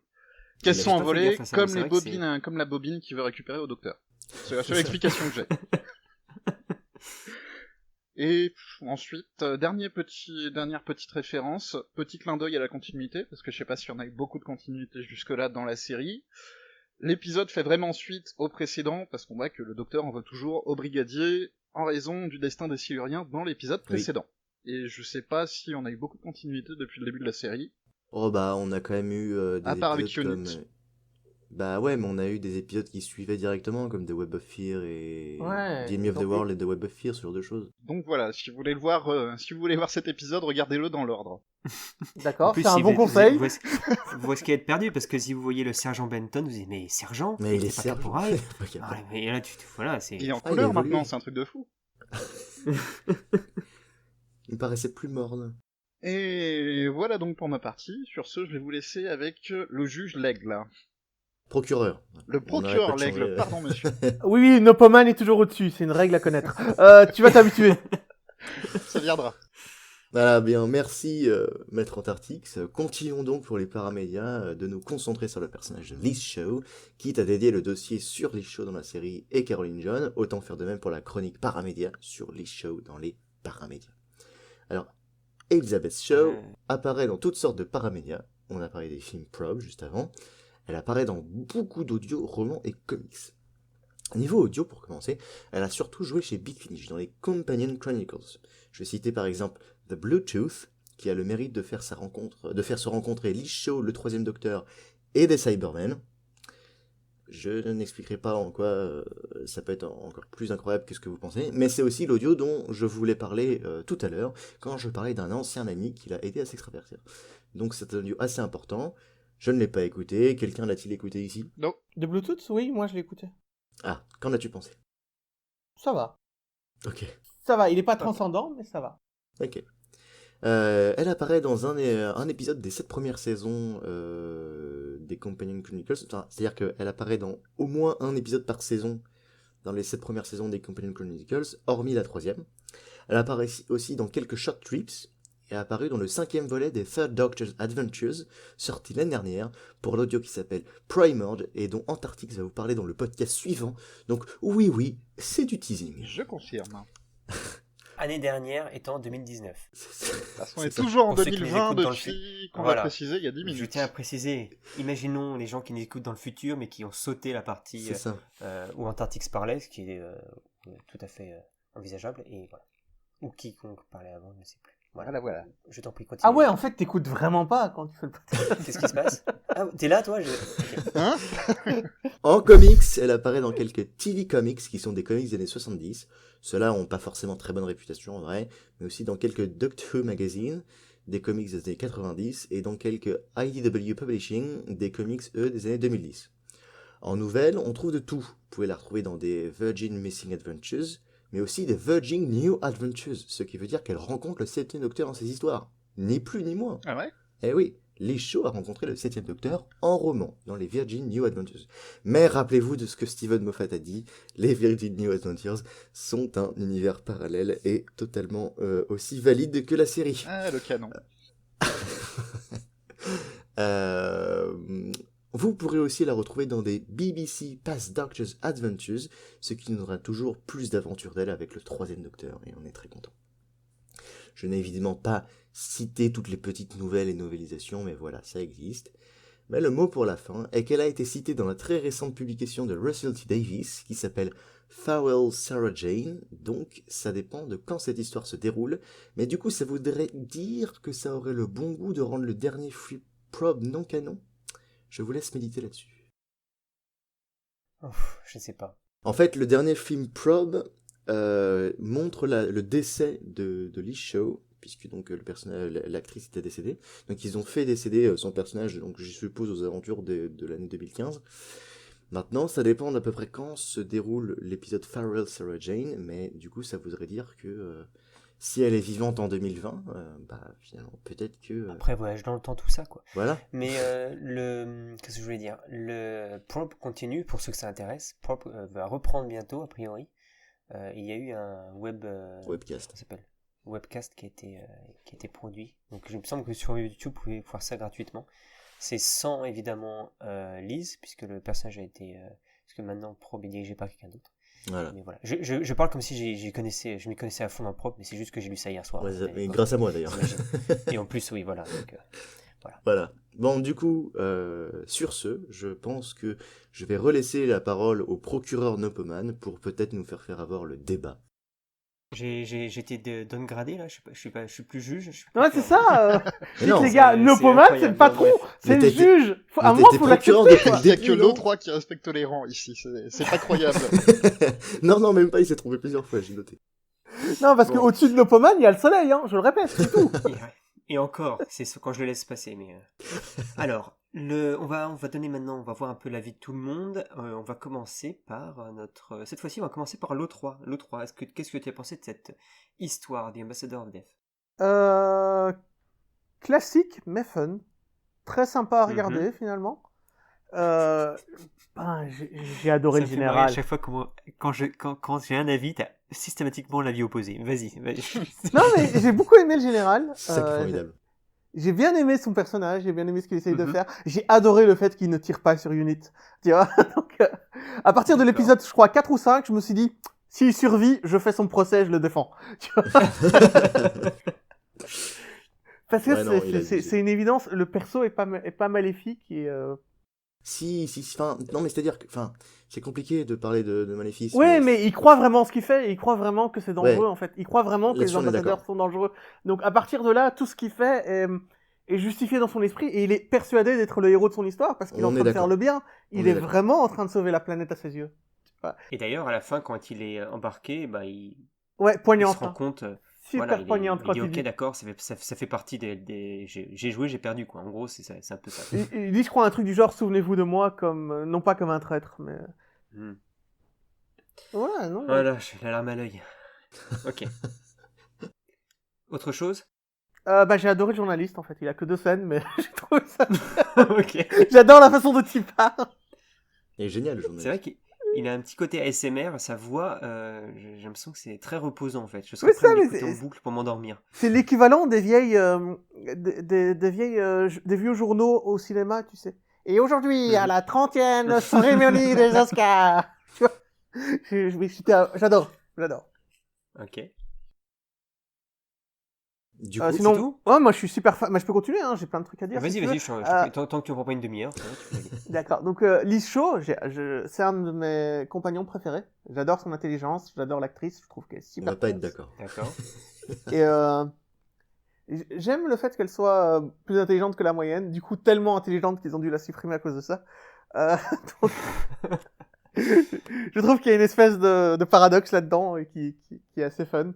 Il a sont pas fait envolées gaffe à ça, mais comme c'est les vrai que c'est- bobines, comme la bobine qui veut récupérer au docteur. C'est la seule explication que j'ai. Et ensuite, dernière petite référence, petit clin d'œil à la continuité, parce que je sais pas si on a eu beaucoup de continuité jusque-là dans la série. L'épisode fait vraiment suite au précédent, parce qu'on voit que le docteur en veut toujours au brigadier, en raison du destin des Siluriens dans l'épisode précédent. Et je sais pas si on a eu beaucoup de continuité depuis le début de la série. Oh bah on a quand même eu des À part avec épisodes comme... Unit. Bah ouais, mais on a eu des épisodes qui suivaient directement, comme The Web of Fear et Ouais, The Enemy of the donc- World et The Web of Fear, ce genre de choses. Donc voilà, si vous voulez voir cet épisode, regardez-le dans l'ordre. En D'accord, plus, c'est un si bon conseil. vous risquez d'être perdu parce que si vous voyez le sergent Benton, vous dites mais sergent, Mais il est c'est pas sergent. caporal. Pas capable. Ah, mais là, voilà, c'est. Il est en Ah, il a couleur évolué. maintenant, c'est un truc de fou. Il me paraissait plus morne. Et voilà donc pour ma partie. Sur ce, je vais vous laisser avec le juge L'Aigle. Procureur. Le On arrête procureur pas de L'Aigle, changer. pardon monsieur. Oui, oui, Nopoman est toujours au-dessus, c'est une règle à connaître. Tu vas t'habituer. Ça viendra. Voilà, bien, merci Maître Antartix. Continuons donc pour les paramédias de nous concentrer sur le personnage de Liz Shaw, quitte à dédier le dossier sur Liz Shaw dans la série et Caroline John, autant faire de même pour la chronique paramédia sur Liz Shaw dans les paramédias. Alors, Elizabeth Shaw apparaît dans toutes sortes de paramédias, on a parlé des films Probe juste avant, elle apparaît dans beaucoup d'audio, romans et comics. Niveau audio, pour commencer, elle a surtout joué chez Big Finish dans les Companion Chronicles. Je vais citer par exemple The Bluetooth, qui a le mérite de faire se rencontrer Liz Shaw, le troisième docteur, et des Cybermen. Je n'expliquerai pas en quoi ça peut être encore plus incroyable que ce que vous pensez, mais c'est aussi l'audio dont je voulais parler tout à l'heure, quand je parlais d'un ancien ami qui l'a aidé à s'extravertir. Donc c'est un audio assez important, je ne l'ai pas écouté, quelqu'un l'a-t-il écouté ici ? Non. De Bluetooth, oui, moi je l'ai écouté. Ah, qu'en as-tu pensé ? Ça va. Ok. Ça va, il est pas transcendant, mais ça va. Ok. Elle apparaît dans un épisode des 7 premières saisons des Companion Chronicles. Enfin, c'est-à-dire qu'elle apparaît dans au moins un épisode par saison dans les 7 premières saisons des Companion Chronicles, hormis la 3e. Elle apparaît aussi dans quelques short trips et a apparu dans le 5e volet des Third Doctor's Adventures, sorti l'année dernière, pour l'audio qui s'appelle Primord et dont Antarctic va vous parler dans le podcast suivant. Donc oui, c'est du teasing. Je confirme. Année dernière étant 2019. De toute façon, on C'est est ça. toujours en Pour ceux qui nous 2020 écoutent dans le depuis qu'on Voilà. l'a précisé il y a 10 minutes. Je tiens à préciser, imaginons les gens qui nous écoutent dans le futur mais qui ont sauté la partie C'est ça. où Antarctic parlait, ce qui est tout à fait envisageable, et voilà. Ou quiconque parlait avant, je ne sais plus. Voilà. Je t'en prie, continue. Ah ouais, en fait, t'écoutes vraiment pas quand tu fais le podcast. Qu'est-ce qui se passe? Ah, t'es là, toi? Hein? En comics, elle apparaît dans quelques TV comics qui sont des comics des années 70. Ceux-là ont pas forcément très bonne réputation en vrai, mais aussi dans quelques Doctor Who magazines, des comics des années 90, et dans quelques IDW Publishing, des comics, eux, des années 2010. En nouvelles, on trouve de tout. Vous pouvez la retrouver dans des Virgin Missing Adventures, mais aussi des Virgin New Adventures, ce qui veut dire qu'elle rencontre le 7e Docteur dans ses histoires. Ni plus ni moins. Ah ouais? Eh oui, Liz Shaw a rencontré le 7e Docteur en roman, dans les Virgin New Adventures. Mais rappelez-vous de ce que Steven Moffat a dit, les Virgin New Adventures sont un univers parallèle et totalement aussi valide que la série. Ah, le canon. Vous pourrez aussi la retrouver dans des BBC Past Doctor's Adventures, ce qui nous donnera toujours plus d'aventures d'elle avec le 3e Docteur, et on est très content. Je n'ai évidemment pas cité toutes les petites nouvelles et novélisations, mais voilà, ça existe. Mais le mot pour la fin est qu'elle a été citée dans la très récente publication de Russell T. Davies, qui s'appelle Farewell Sarah Jane, donc ça dépend de quand cette histoire se déroule, mais du coup ça voudrait dire que ça aurait le bon goût de rendre le dernier Free Probe non canon. Je vous laisse méditer là-dessus. Je sais pas. En fait, le dernier film Probe montre le décès de Liz Shaw, puisque donc l'actrice était décédée. Donc ils ont fait décéder son personnage, donc je suppose aux aventures de l'année 2015. Maintenant, ça dépend d'à peu près quand se déroule l'épisode Farewell Sarah Jane, mais du coup ça voudrait dire que si elle est vivante en 2020, finalement peut-être que... Après, voyage dans le temps, tout ça, quoi. Voilà. Mais qu'est-ce que je voulais dire? Le Probe continue, pour ceux que ça intéresse. Probe va reprendre bientôt, a priori. Il y a eu un webcast. Ça s'appelle webcast qui a été produit. Donc il me semble que sur YouTube, vous pouvez voir ça gratuitement. C'est sans évidemment Liz, puisque le personnage a été... parce que maintenant Probe est dirigé par quelqu'un d'autre. Voilà. Mais voilà. Je parle comme si je m'y connaissais à fond dans le propre, mais c'est juste que j'ai lu ça hier soir. Ouais, en fait, et grâce à moi d'ailleurs. t'imagines. Et en plus, oui, voilà. Donc, Voilà. Bon, du coup, sur ce, je pense que je vais relaisser la parole au procureur Nopoman pour peut-être nous faire avoir le débat. j'ai été downgradé là, je suis plus juge. Je suis plus Ouais, c'est faire- ça. Mais non, Les gars, c'est Nopoman, c'est incroyable. le patron, Non, c'est Mais le t'as été- juge. mais À t'as moi, été faut procureur l'accepter. depuis Il y a le que début, non l'O3 qui respecte les rangs ici, c'est pas croyable. Non, même pas, il s'est trompé plusieurs fois, j'ai noté. Non, parce Bon. qu'au-dessus de Nopoman, il y a le soleil, hein, je le répète, c'est tout. Et encore, c'est ce quand je le laisse passer. Mais alors, on va donner maintenant, on va voir un peu l'avis de tout le monde. On va commencer par cette fois-ci, on va commencer par l'O3. L'O3, qu'est-ce que tu as pensé de cette histoire, The Ambassador of Death? Classique, mais fun. Très sympa à regarder, Mhm. finalement. J'ai adoré Ça le me fait marrer à général. chaque fois quand j'ai un avis, t'as systématiquement l'avis opposé. Vas-y. Non, mais j'ai beaucoup aimé le général. C'est ça qui est formidable. J'ai bien aimé son personnage, j'ai bien aimé ce qu'il essaye de Mhm. faire. J'ai adoré le fait qu'il ne tire pas sur Unit. Tu vois. Donc, à partir de D'accord. l'épisode, je crois, 4 ou 5, je me suis dit, s'il survit, je fais son procès, je le défends. Tu vois. Parce que Ouais, non, il a abusé. c'est une évidence, le perso est pas maléfique et Si, enfin, non, mais c'est-à-dire que, enfin, c'est compliqué de parler de maléfice. ouais, mais il croit vraiment ce qu'il fait, et il croit vraiment que c'est dangereux, Ouais. en fait. Il croit vraiment que les Là-dessus, on est ambassadeurs d'accord. sont dangereux. Donc, à partir de là, tout ce qu'il fait est justifié dans son esprit, et il est persuadé d'être le héros de son histoire, parce qu'il est en On train est de faire d'accord. le bien. On Il est est d'accord. vraiment en train de sauver la planète à ses yeux. Et d'ailleurs, à la fin, quand il est embarqué, bah, il Ouais, se poignante, rend hein. compte. Super Voilà, poignante il quand dit il ok, dit. d'accord, ça fait partie des j'ai joué, j'ai perdu quoi. En gros, c'est un peu ça. Il dit, je crois, un truc du genre, souvenez-vous de moi comme, non pas comme un traître, mais... Hmm. Voilà, non. Voilà, j'ai la larme à l'œil. Ok. Autre chose? J'ai adoré le journaliste, en fait. Il a que 2 scènes, mais j'ai trouvé ça... Ok. J'adore la façon dont il parle. Il est génial, le journaliste. C'est vrai qu'il a un petit côté ASMR, sa voix, j'ai l'impression que c'est très reposant en fait. Je Oui, serais prêt ça, à mais l'écouter en boucle pour m'endormir. c'est l'équivalent des vieilles, des vieux journaux au cinéma, tu sais. Et aujourd'hui, à la 30e cérémonie des Oscars. Tu vois. J'adore. Ok. Du coup, Sinon, c'est tout moi je suis super fan. Je peux continuer, hein, j'ai plein de trucs à dire. si tu Vas-y, veux. je t'en prie. Tant que tu ne prends pas une demi-heure, ça va, tu peux y aller. D'accord. Donc, Liz Shaw, c'est un de mes compagnons préférés. J'adore son intelligence, j'adore l'actrice, je trouve qu'elle est on super va pas classe. être d'accord. D'accord. Et j'aime le fait qu'elle soit plus intelligente que la moyenne, du coup tellement intelligente qu'ils ont dû la supprimer à cause de ça. Donc, je trouve qu'il y a une espèce de paradoxe là-dedans qui est assez fun.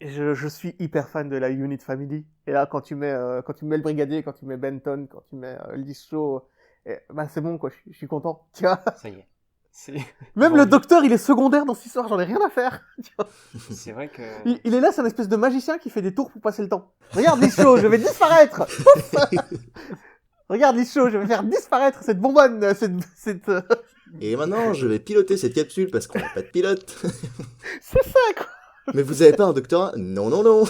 Et je suis hyper fan de la Unit Family. Et là, quand tu mets le brigadier, quand tu mets Benton, quand tu mets Liz Shaw, c'est bon quoi, je suis content. Tu vois. Ça y est. Même le docteur, il est secondaire dans cette histoire, j'en ai rien à faire. Tu vois. C'est vrai que. Il est là, c'est un espèce de magicien qui fait des tours pour passer le temps. Regarde Liz Shaw, je vais disparaître. Pouf. Regarde Liz Shaw, je vais faire disparaître cette bonbonne, cette... Et maintenant, je vais piloter cette capsule parce qu'on n'a pas de pilote. C'est ça quoi. Mais vous avez pas un doctorat? Non. Donc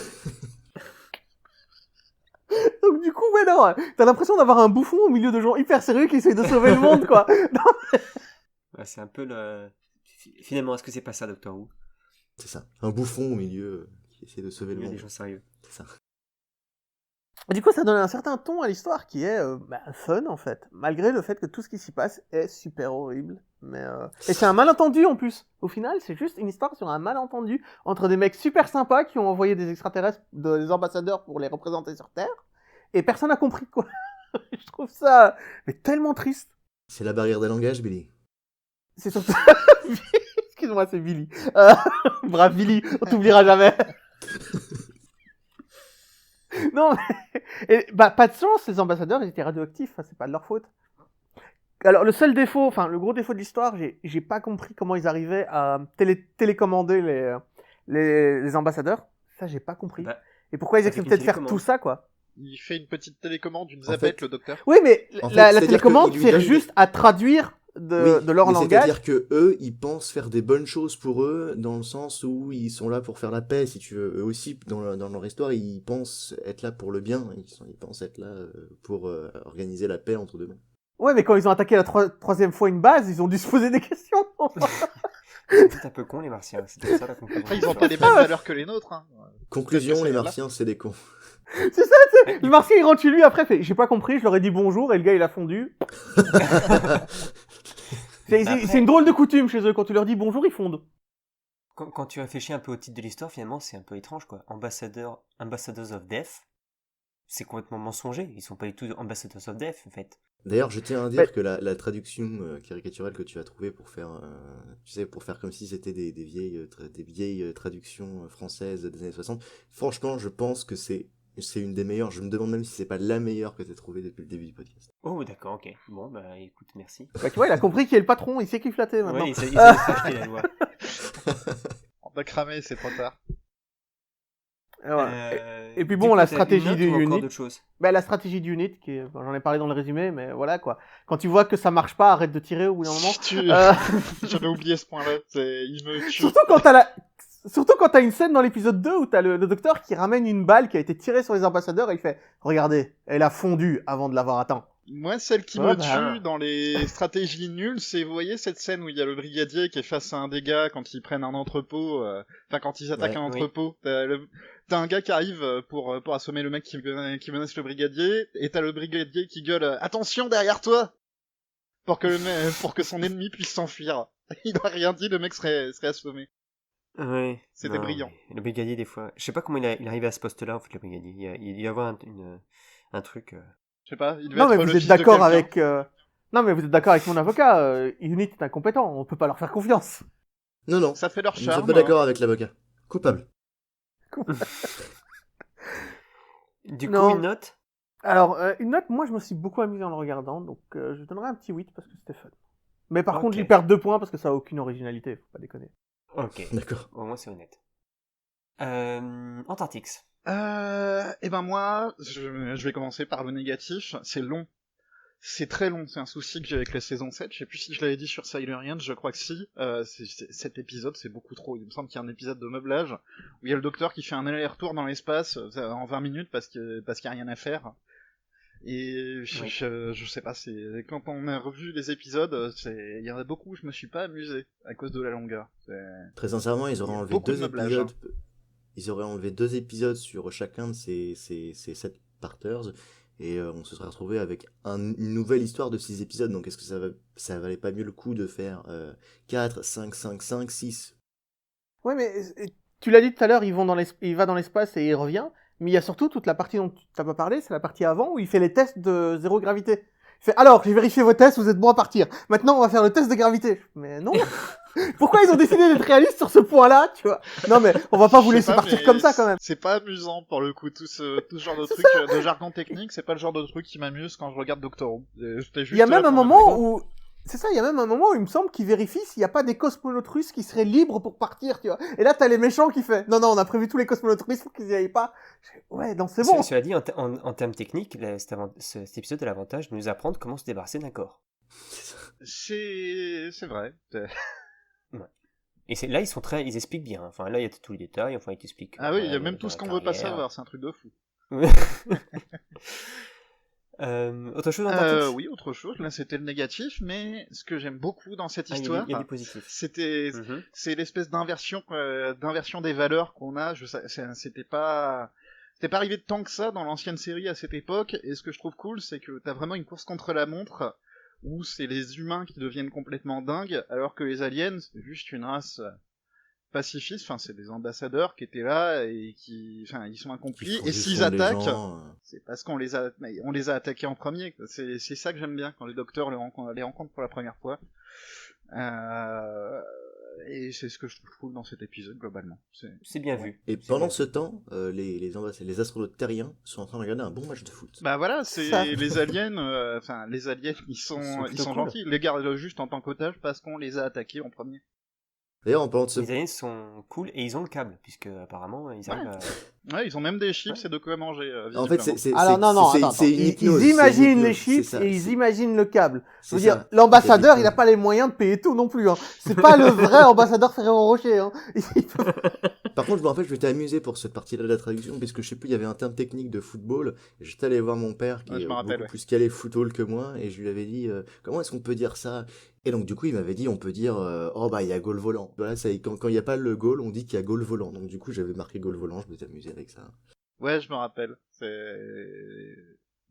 du coup, ouais non, t'as l'impression d'avoir un bouffon au milieu de gens hyper sérieux qui essayent de sauver le monde quoi. Non. Ouais, c'est un peu le. Finalement, est-ce que c'est pas ça, Doctor Who? C'est ça. Un bouffon au milieu qui essaie de sauver Il le y a des monde. gens sérieux. C'est ça. Et du coup, ça donne un certain ton à l'histoire qui est fun en fait, malgré le fait que tout ce qui s'y passe est super horrible. Mais et c'est un malentendu en plus. Au final, c'est juste une histoire sur un malentendu entre des mecs super sympas qui ont envoyé des extraterrestres, des ambassadeurs pour les représenter sur Terre, et personne n'a compris quoi. Je trouve ça mais tellement triste. C'est la barrière des langages, Billy. C'est surtout... Excuse-moi, c'est Billy. Brave Billy, on t'oubliera jamais. Non, mais... pas de chance, ces ambassadeurs, ils étaient radioactifs, c'est pas de leur faute. Alors, le gros défaut de l'histoire, j'ai pas compris comment ils arrivaient à télécommander les ambassadeurs. Ça, j'ai pas compris. Bah, Et pourquoi ils avec acceptaient une de faire télécommande. tout ça, quoi. Il fait une petite télécommande, une En zapette, fait- le docteur. Oui, mais En fait, la c'est-à-dire télécommande qu'il lui sert donne juste à traduire de leur mais langage. c'est-à-dire que eux, ils pensent faire des bonnes choses pour eux, dans le sens où ils sont là pour faire la paix, si tu veux. Eux aussi, dans leur histoire, ils pensent être là pour le bien. Ils pensent être là pour organiser la paix entre deux mondes. Ouais, mais quand ils ont attaqué la troisième fois une base, ils ont dû se poser des questions. C'est peut-être un peu con les martiens, c'est peut-être ça la conclusion. Après, ils ont pas les mêmes valeurs que les nôtres. Hein. Conclusion, Peut-être que les c'est là. martiens, c'est des cons. C'est ça, tu sais. Le martien, il rentre chez lui après, fait, j'ai pas compris, je leur ai dit bonjour, et le gars, il a fondu. C'est une drôle de coutume chez eux, quand tu leur dis bonjour, ils fondent. Quand tu réfléchis un peu au titre de l'histoire, finalement, c'est un peu étrange, quoi. Ambassadors of Death, c'est complètement mensonger. Ils sont pas du tout Ambassadors of Death, en fait. D'ailleurs, je tiens à dire que la traduction caricaturale que tu as trouvée pour faire, tu sais, pour faire comme si c'était des vieilles traductions françaises des années 60, franchement, je pense que c'est une des meilleures. Je me demande même si c'est pas la meilleure que tu as trouvée depuis le début du podcast. Oh, d'accord, ok. Bon, bah écoute, merci. Bah, tu vois, il a compris qui est le patron, il sait qui flatter maintenant. Ouais, il s'est acheté la loi. On va cramer, c'est trop tard. Et puis Du bon, coup, la t'as stratégie une note du ou encore unit. d'autres choses Bah, la stratégie du unit, qui est... bon, j'en ai parlé dans le résumé, mais voilà quoi. Quand tu vois que ça marche pas, arrête de tirer au bout d'un moment. J'avais oublié ce point-là. Il me tue. Surtout quand t'as une scène dans l'épisode 2 où t'as le docteur qui ramène une balle qui a été tirée sur les ambassadeurs et il fait « Regardez, elle a fondu avant de l'avoir atteint. » Moi, celle qui Ouais, me bah. tue dans les stratégies nulles, c'est, vous voyez cette scène où il y a le brigadier qui est face à un dégât quand ils prennent un entrepôt, enfin quand ils attaquent Ouais, un oui. entrepôt. T'as un gars qui arrive pour assommer le mec qui menace le brigadier, et t'as le brigadier qui gueule attention derrière toi pour que son ennemi puisse s'enfuir. Il a rien dit, le mec serait assommé. Ouais. C'était Non, brillant. mais Le brigadier, des fois. Je sais pas comment il est arrivé à ce poste-là, en fait, le brigadier. Il y a avoir un truc. Je sais pas, il devait Non, être mais le vous êtes fils de d'accord quelqu'un. avec... Non, mais vous êtes d'accord avec mon avocat. Unit est incompétent, on peut pas leur faire confiance. Non, non. Ça fait leur Je ne suis charme. pas d'accord avec l'avocat. Coupable. Du Non. coup, une note Alors, une note, moi je me suis beaucoup amusé en le regardant, donc je donnerais un petit 8 parce que c'était fun. Mais par contre, Ok. j'y perds 2 points parce que ça a aucune originalité, faut pas déconner. Ok. D'accord. Au moins, c'est honnête. Antarctix. Eh ben moi, je vais commencer par le négatif, c'est long. C'est très long, c'est un souci que j'ai avec la saison 7, je sais plus si je l'avais dit sur Silurian, je crois que si. Cet épisode, c'est beaucoup trop. Il me semble qu'il y a un épisode de meublage, où il y a le docteur qui fait un aller-retour dans l'espace en 20 minutes parce qu'il y a rien à faire. Et je sais pas, quand on a revu les épisodes, il y en a beaucoup où je me suis pas amusé à cause de la longueur. Très sincèrement, ils Il y auraient a enlevé beaucoup de 2 meublage, épisodes. Ils auraient enlevé 2 épisodes sur chacun de ces 7 parters et on se serait retrouvé avec une nouvelle histoire de 6 épisodes. Donc est-ce que ça valait pas mieux le coup de faire 4, 5, 5, 5, 6? Ouais, mais tu l'as dit tout à l'heure, il va dans l'espace et il revient, mais il y a surtout toute la partie dont tu t'as pas parlé, c'est la partie avant où il fait les tests de zéro gravité. Il fait, alors, j'ai vérifié vos tests, vous êtes bon à partir. Maintenant, on va faire le test de gravité. Mais non. Pourquoi ils ont décidé d'être réalistes sur ce point-là, tu vois? Non, mais on va pas vous Je sais laisser pas, partir mais comme ça, quand même. C'est pas amusant pour le coup, tout ce genre de C'est truc, de jargon technique, c'est pas le genre de truc qui m'amuse quand je regarde Doctor Who. J'étais juste Il y a là même un pour moment m'amuser. où... C'est ça, il y a même un moment où il me semble qu'il vérifie s'il n'y a pas des cosmonautes russes qui seraient libres pour partir, tu vois. Et là, t'as les méchants qui fait, non, on a prévu tous les cosmonautes russes pour qu'ils y aillent pas. Ouais, non, c'est bon. Cela dit, en termes techniques, cet épisode a l'avantage de nous apprendre comment se débarrasser d'un corps. C'est vrai. Et là, ils expliquent bien. Enfin, là, il y a tous les détails. Enfin, ils t'expliquent. Ah oui, il y a voilà, même dans tout ce la qu'on veut pas carrière. savoir, c'est un truc de fou. Autre chose, Antarctix Oui, autre chose, là c'était le négatif, mais ce que j'aime beaucoup dans cette Ah, histoire, il y a des positifs. c'est Mhm. l'espèce d'inversion des valeurs qu'on a. C'était pas arrivé de tant que ça dans l'ancienne série à cette époque, et ce que je trouve cool, c'est que t'as vraiment une course contre la montre, où c'est les humains qui deviennent complètement dingues, alors que les aliens, c'est juste une race pacifiste, enfin c'est des ambassadeurs qui étaient là, et enfin ils sont incompris, et s'ils attaquent, c'est parce qu'on les a attaqués en premier. C'est ça que j'aime bien quand les docteurs les rencontrent pour la première fois. Et c'est ce que je trouve cool dans cet épisode globalement. C'est bien vu. Et C'est pendant bien ce temps, les astronautes terriens sont en train de regarder un bon match de foot. Bah voilà, Ça. les aliens, ils sont plutôt cool. gentils. Les gardent juste en tant qu'otages parce qu'on les a attaqués en premier. D'ailleurs, en parlant de ce... Les aliens sont cool et ils ont le câble, puisque apparemment ils arrivent Ouais, ils ont même des chips et de quoi manger. En fait, visiblement. Alors non, attends. c'est une hypnose, Ils c'est imaginent une les hypnose, chips c'est ça, et ils c'est- imaginent le câble. Je veux c'est dire, ça. l'ambassadeur, il Il y n'a a des- pas les moyens de payer tout non plus. Hein. C'est pas le vrai ambassadeur Ferrero Rocher. Hein. Par contre, je me rappelle, je m'étais amusé pour cette partie-là de la traduction, puisque je sais plus, il y avait un terme technique de football. Et j'étais allé voir mon père, qui Ouais, je est me rappelle, beaucoup ouais. plus calé football que moi, et je lui avais dit, comment est-ce qu'on peut dire ça? Et donc, du coup, il m'avait dit, on peut dire, oh bah, il y a goal volant. Voilà, ça, quand il n'y a pas le goal, on dit qu'il y a goal volant. Donc, du coup, j'avais marqué goal volant, je m'étais amusé avec ça. Ouais, je me rappelle.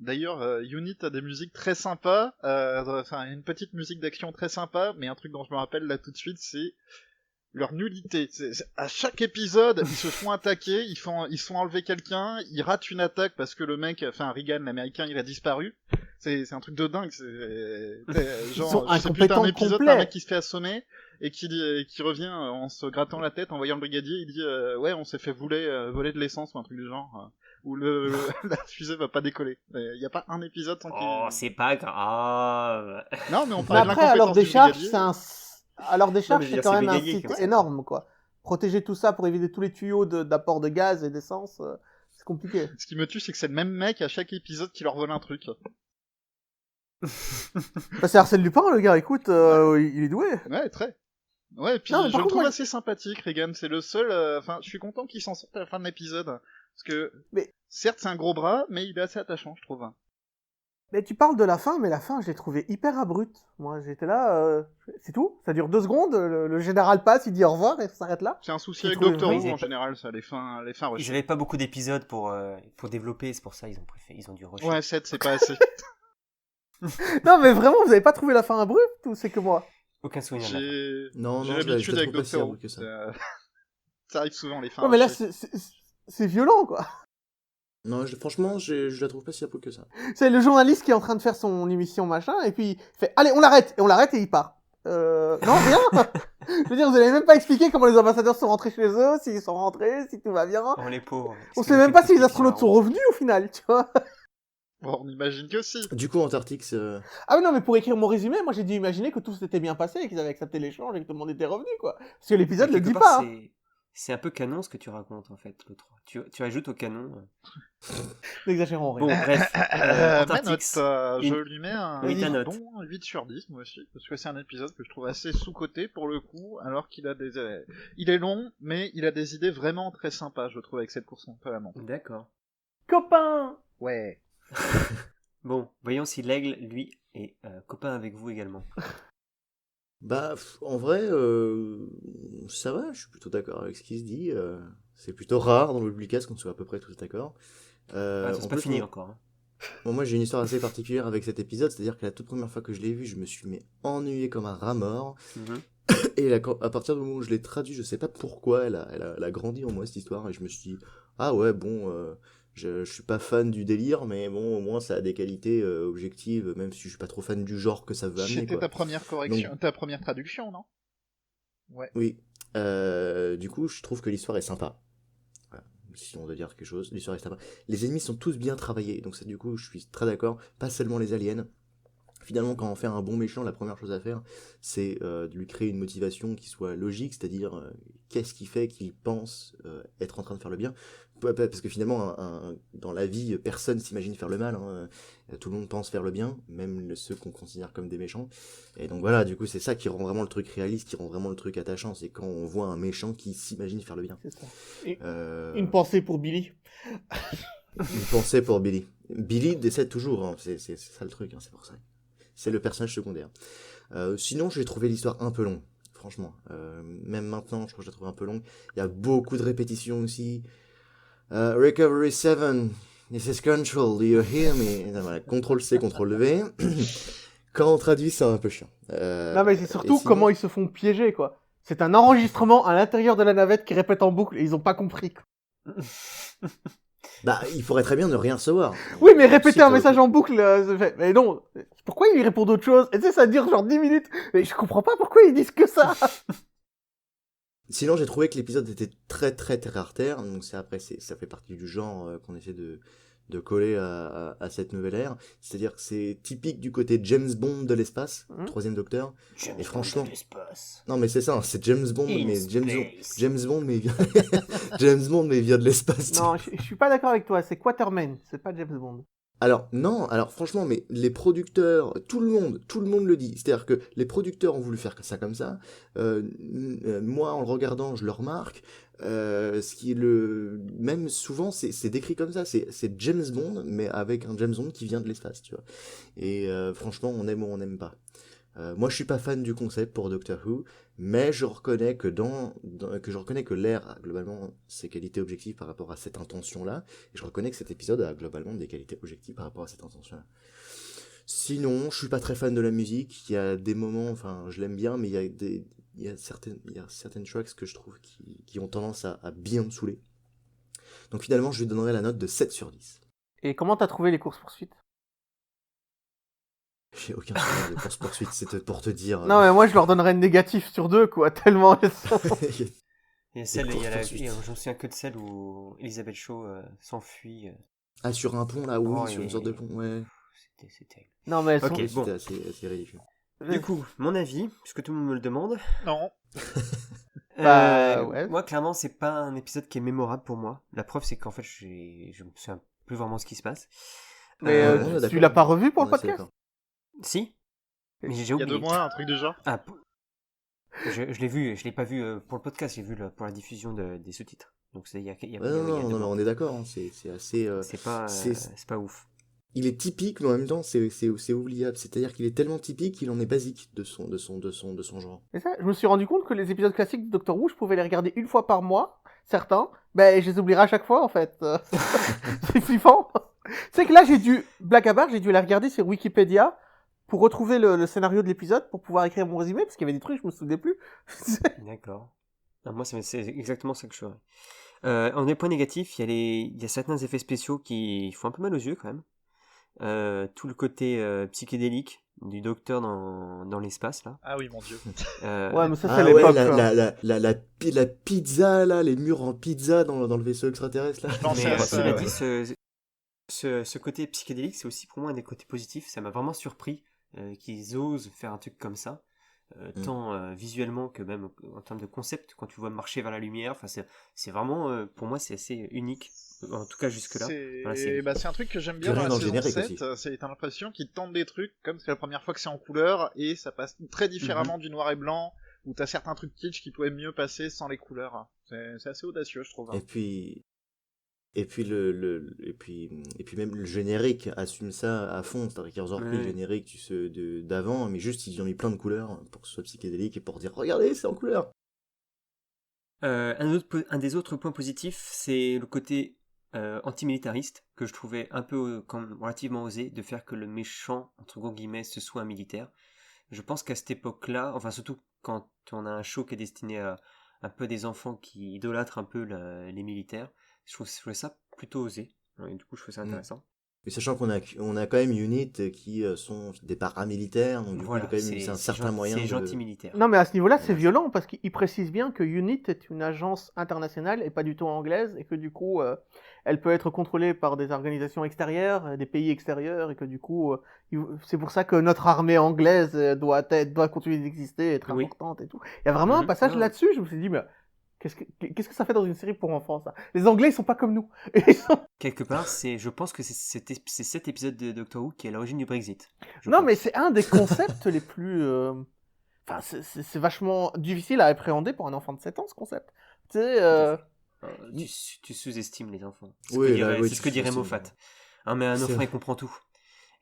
D'ailleurs, Unit a des musiques très sympas, enfin une petite musique d'action très sympa, mais un truc dont je me rappelle là tout de suite, c'est leur nullité. À chaque épisode, ils se font attaquer, ils font enlever quelqu'un, ils ratent une attaque parce que le mec, enfin Regan, l'américain, il a disparu. C'est un truc de dingue. Genre, sont je sais plus, t'as un incompétents épisode, complets. t'as un mec qui se fait assommer et qui revient en se grattant la tête en voyant le brigadier, il dit ouais, on s'est fait voler de l'essence ou un truc du genre. Où la fusée va pas décoller. Il y a pas un épisode sans qu'il... Oh, c'est pas grave. Non, mais on Mais parlait de après, à leur l'incompétence du décharge, brigadier. à leur Non, mais décharge, je veux c'est dire, quand c'est même un brigadier, site quand même. énorme, quoi. Protéger tout ça pour éviter tous les tuyaux d'apport de gaz et d'essence, c'est compliqué. Ce qui me tue, c'est que c'est le même mec à chaque épisode qui leur vole un truc. Bah, c'est Arsène Lupin, le gars, écoute, il est doué. Ouais, très. Ouais, et puis Non, mais je par le contre, trouve moi, assez sympathique, Regan. C'est le seul... Enfin, je suis content qu'il s'en sorte à la fin de l'épisode. Parce que, Mais- certes, c'est un gros bras, mais il est assez attachant, je trouve. Mais tu parles de la fin, mais la fin, je l'ai trouvée hyper abrupte. Moi, j'étais là, c'est tout. Ça dure 2 secondes, le général passe, il dit au revoir et ça s'arrête là. C'est un souci J'ai avec trouvé Doctor Who, vraiment- en général, ça, les fins Ils rushées. avaient pas beaucoup d'épisodes pour développer, c'est pour ça ils ont dû rusher. Ouais, 7, c'est pas assez. Non, mais vraiment, vous avez pas trouvé la fin abrupte ou c'est que moi? Aucun souvenir. de la fin. J'ai Non, j'ai non, je la l'habitude avec trouve pas si Doctor Who. abrupte que ça. Ça arrive souvent, les fins Non, mais là, rushées. c'est violent, quoi. Non, franchement, je la trouve pas si abrupte que ça. C'est le journaliste qui est en train de faire son émission, machin, et puis il fait, allez, on l'arrête, et il part. Non, rien. Je veux dire, vous allez même pas expliquer comment les ambassadeurs sont rentrés chez eux, s'ils sont rentrés, si tout va bien. Oh, les pauvres. On Ce sait qui même nous pas fait si les tout astronautes sont revenus au final, tu vois. Bon, on imagine que si. Du coup, Antarctique, Ah oui, non, mais pour écrire mon résumé, moi j'ai dû imaginer que tout s'était bien passé et qu'ils avaient accepté l'échange et que tout le monde était revenu, quoi. Parce que l'épisode le Quelque dit part, pas. Hein. C'est un peu canon ce que tu racontes en fait, le 3. Tu ajoutes au canon. N'exagérons rien. Bon, bref. Ma Antarctix. note, je Une- lui mets un Oui, ta note. bon 8 sur 10, moi aussi, parce que c'est un épisode que je trouve assez sous-coté pour le coup, alors qu'il a il est long, mais il a des idées vraiment très sympas, je trouve, avec cette course contre la montre. D'accord. Copain. Ouais. Bon, voyons si l'aigle, lui, est copain avec vous également. bah, en vrai, ça va, je suis plutôt d'accord avec ce qui se dit. C'est plutôt rare dans le Publicast qu'on soit à peu près tous d'accord. Ah, ça En c'est pas plus, fini moi- encore. Hein. Moi, j'ai une histoire assez particulière avec cet épisode, c'est-à-dire que la toute première fois que je l'ai vu, je me suis ennuyé comme un rat mort. Mhm. Et à partir du moment où je l'ai traduit, je sais pas pourquoi, elle a grandi en moi cette histoire, et je me suis dit, ah ouais, bon, je suis pas fan du délire, mais bon, au moins ça a des qualités objectives, même si je suis pas trop fan du genre que ça veut amener, C'était quoi. ta première correction, ta première traduction, non? Ouais. Oui. Du coup, je trouve que l'histoire est sympa. Voilà. Si on doit dire quelque chose, l'histoire est sympa. Les ennemis sont tous bien travaillés, donc ça, du coup, je suis très d'accord. Pas seulement les aliens. Finalement, quand on fait un bon méchant, la première chose à faire, c'est de lui créer une motivation qui soit logique, c'est-à-dire qu'est-ce qui fait qu'il pense être en train de faire le bien. Parce que finalement, dans la vie, personne s'imagine faire le mal. Hein. Tout le monde pense faire le bien, même ceux qu'on considère comme des méchants. Et donc voilà, du coup, c'est ça qui rend vraiment le truc réaliste, qui rend vraiment le truc attachant. C'est quand on voit un méchant qui s'imagine faire le bien. C'est ça. Et Euh, une pensée pour Billy. Une pensée pour Billy. Billy décède toujours, hein. C'est ça le truc, hein, c'est pour ça. C'est le personnage secondaire. Sinon, j'ai trouvé l'histoire un peu longue, franchement. Même maintenant, je crois que je la trouve un peu longue. Il y a beaucoup de répétitions aussi. Recovery 7, this is Control, do you hear me? Et voilà, Ctrl C, Ctrl V. Quand on traduit, c'est un peu chiant. Non, mais c'est surtout et sinon- comment ils se font piéger, quoi. C'est un enregistrement à l'intérieur de la navette qui répète en boucle et ils ont pas compris. Quoi. Bah, il faudrait très bien ne rien recevoir. Oui, mais répéter Si, un pour le message coup. en boucle, mais non. Pourquoi il répond d'autres choses? Et tu sais, ça dure genre 10 minutes. Mais je comprends pas pourquoi ils disent que ça. Sinon, j'ai trouvé que l'épisode était très très terre à terre, donc ça fait partie du genre qu'on essaie de de coller à cette nouvelle ère. C'est-à-dire que c'est typique du côté James Bond de l'espace, troisième Docteur. James Et franchement, Bond de l'espace. non mais c'est ça, hein, c'est James Bond, In mais space. James Bond, mais il vient, James Bond, mais il vient de l'espace. Non, je suis pas d'accord avec toi, c'est Quatermain, c'est pas James Bond. Alors non, alors franchement, mais les producteurs, tout le monde le dit. C'est-à-dire que les producteurs ont voulu faire ça comme ça. Moi, en le regardant, je le remarque. Ce qui est même souvent, c'est décrit comme ça. C'est James Bond, mais avec un James Bond qui vient de l'espace, tu vois. Et franchement, on aime ou on n'aime pas. Moi, je suis pas fan du concept pour Doctor Who, mais je reconnais que l'ère a globalement ses qualités objectives par rapport à cette intention-là, et je reconnais que cet épisode a globalement des qualités objectives par rapport à cette intention-là. Sinon, je suis pas très fan de la musique. Il y a des moments, enfin, je l'aime bien, mais il y a certaines tracks que je trouve qui ont tendance à bien me saouler. Donc finalement, je lui donnerai la note de 7 sur 10. Et comment t'as trouvé les courses-poursuites? J'ai aucun souvenir de course-poursuite, c'est pour te dire. Non, mais moi je leur donnerais une négatif sur 2, quoi, tellement elles sont... Il y a celle, Les courses-poursuites. je me souviens que de celle où Elisabeth Shaw s'enfuit. Ah, sur un pont là, oui, Oh, sur une sorte de pont, ouais. C'était... Non, mais elles sont... Ok, Ouais, bon. c'était assez ridicule. Du coup, mon avis, puisque tout le monde me le demande. Non. Ouais. Moi, clairement, c'est pas un épisode qui est mémorable pour moi. La preuve, c'est qu'en fait, je me souviens plus vraiment ce qui se passe. Mais on est tu d'accord. l'as pas revu pour le On est assez podcast? d'accord. Si, mais j'ai Il y a oublié. 2 mois, un truc du genre. Ah, je l'ai vu, je l'ai pas vu pour le podcast, j'ai vu pour la diffusion des sous-titres. Donc il y a Ouais, il y a non, 2 mais mois. on est d'accord, hein, c'est assez. C'est pas ouf. Il est typique, mais en même temps, c'est oubliable. C'est-à-dire qu'il est tellement typique qu'il en est basique de son genre. C'est ça, je me suis rendu compte que les épisodes classiques de Doctor Who, je pouvais les regarder une fois par mois, certains, ben je les oublierai à chaque fois en fait. C'est flippant. C'est que là blague à part, j'ai dû la regarder sur Wikipédia pour retrouver le scénario de l'épisode, pour pouvoir écrire mon résumé, parce qu'il y avait des trucs, je me souvenais plus. D'accord. Non, moi, c'est exactement ça que je ferais. En des points négatifs, il y a certains effets spéciaux qui font un peu mal aux yeux quand même. Tout le côté psychédélique du docteur dans l'espace là. Ah oui, mon dieu. Ouais, mais ça c'est Ah ouais, l'époque. quoi. la pizza là, les murs en pizza dans le vaisseau extraterrestre là. Je pensais Mais à ça. cela Ouais. dit, ce côté psychédélique, c'est aussi pour moi un des côtés positifs. Ça m'a vraiment surpris qu'ils osent faire un truc comme ça, tant visuellement que même en termes de concept. Quand tu vois marcher vers la lumière, enfin, c'est vraiment, pour moi, c'est assez unique. En tout cas, jusque-là. dans la série. C'est un truc que j'aime Puis bien dans rien la dans le saison générique 7, aussi. t'as l'impression qu'ils tentent des trucs comme c'est la première fois que c'est en couleur et ça passe très différemment du noir et blanc où t'as certains trucs kitsch qui pouvaient mieux passer sans les couleurs. C'est assez audacieux, je trouve. Et puis et puis et puis même le générique assume ça à fond. C'est-à-dire qu'ils ont repris le Ouais. générique d'avant, mais juste ils ont mis plein de couleurs pour que ce soit psychédélique et pour dire regardez, c'est en couleur. Un des autres points positifs, c'est le côté antimilitariste que je trouvais un peu relativement osé de faire que le méchant, entre gros guillemets, ce soit un militaire. Je pense qu'à cette époque-là, enfin surtout quand on a un show qui est destiné à un peu des enfants qui idolâtrent un peu les militaires, je trouvais ça plutôt osé. Et du coup, je trouvais ça intéressant. Mais sachant qu'on a quand même Unit qui sont des paramilitaires, donc du coup, il y a quand même c'est un certain moyen C'est de... gentil militaire. Non, mais à ce niveau-là, c'est Ouais. violent parce qu'il précise bien que UNIT est une agence internationale et pas du tout anglaise et que du coup, elle peut être contrôlée par des organisations extérieures, des pays extérieurs et que du coup, c'est pour ça que notre armée anglaise doit continuer d'exister, être Oui. importante et tout. Il y a vraiment un passage Non. là-dessus, je me suis dit, mais qu'est-ce que ça fait dans une série pour enfants, ça? Les Anglais, ils sont pas comme nous. Ils sont- Quelque part, je pense que c'est cet épisode de Doctor Who qui est à l'origine du Brexit. je Non, pense. mais c'est un des concepts les plus... Enfin, c'est vachement difficile à appréhender pour un enfant de 7 ans, ce concept. Tu sais, Tu sous-estimes les enfants. Oui, là, oui, C'est ce tu que dirait sous-estimes. Moffat. Ah, mais un C'est enfant, vrai. il comprend tout.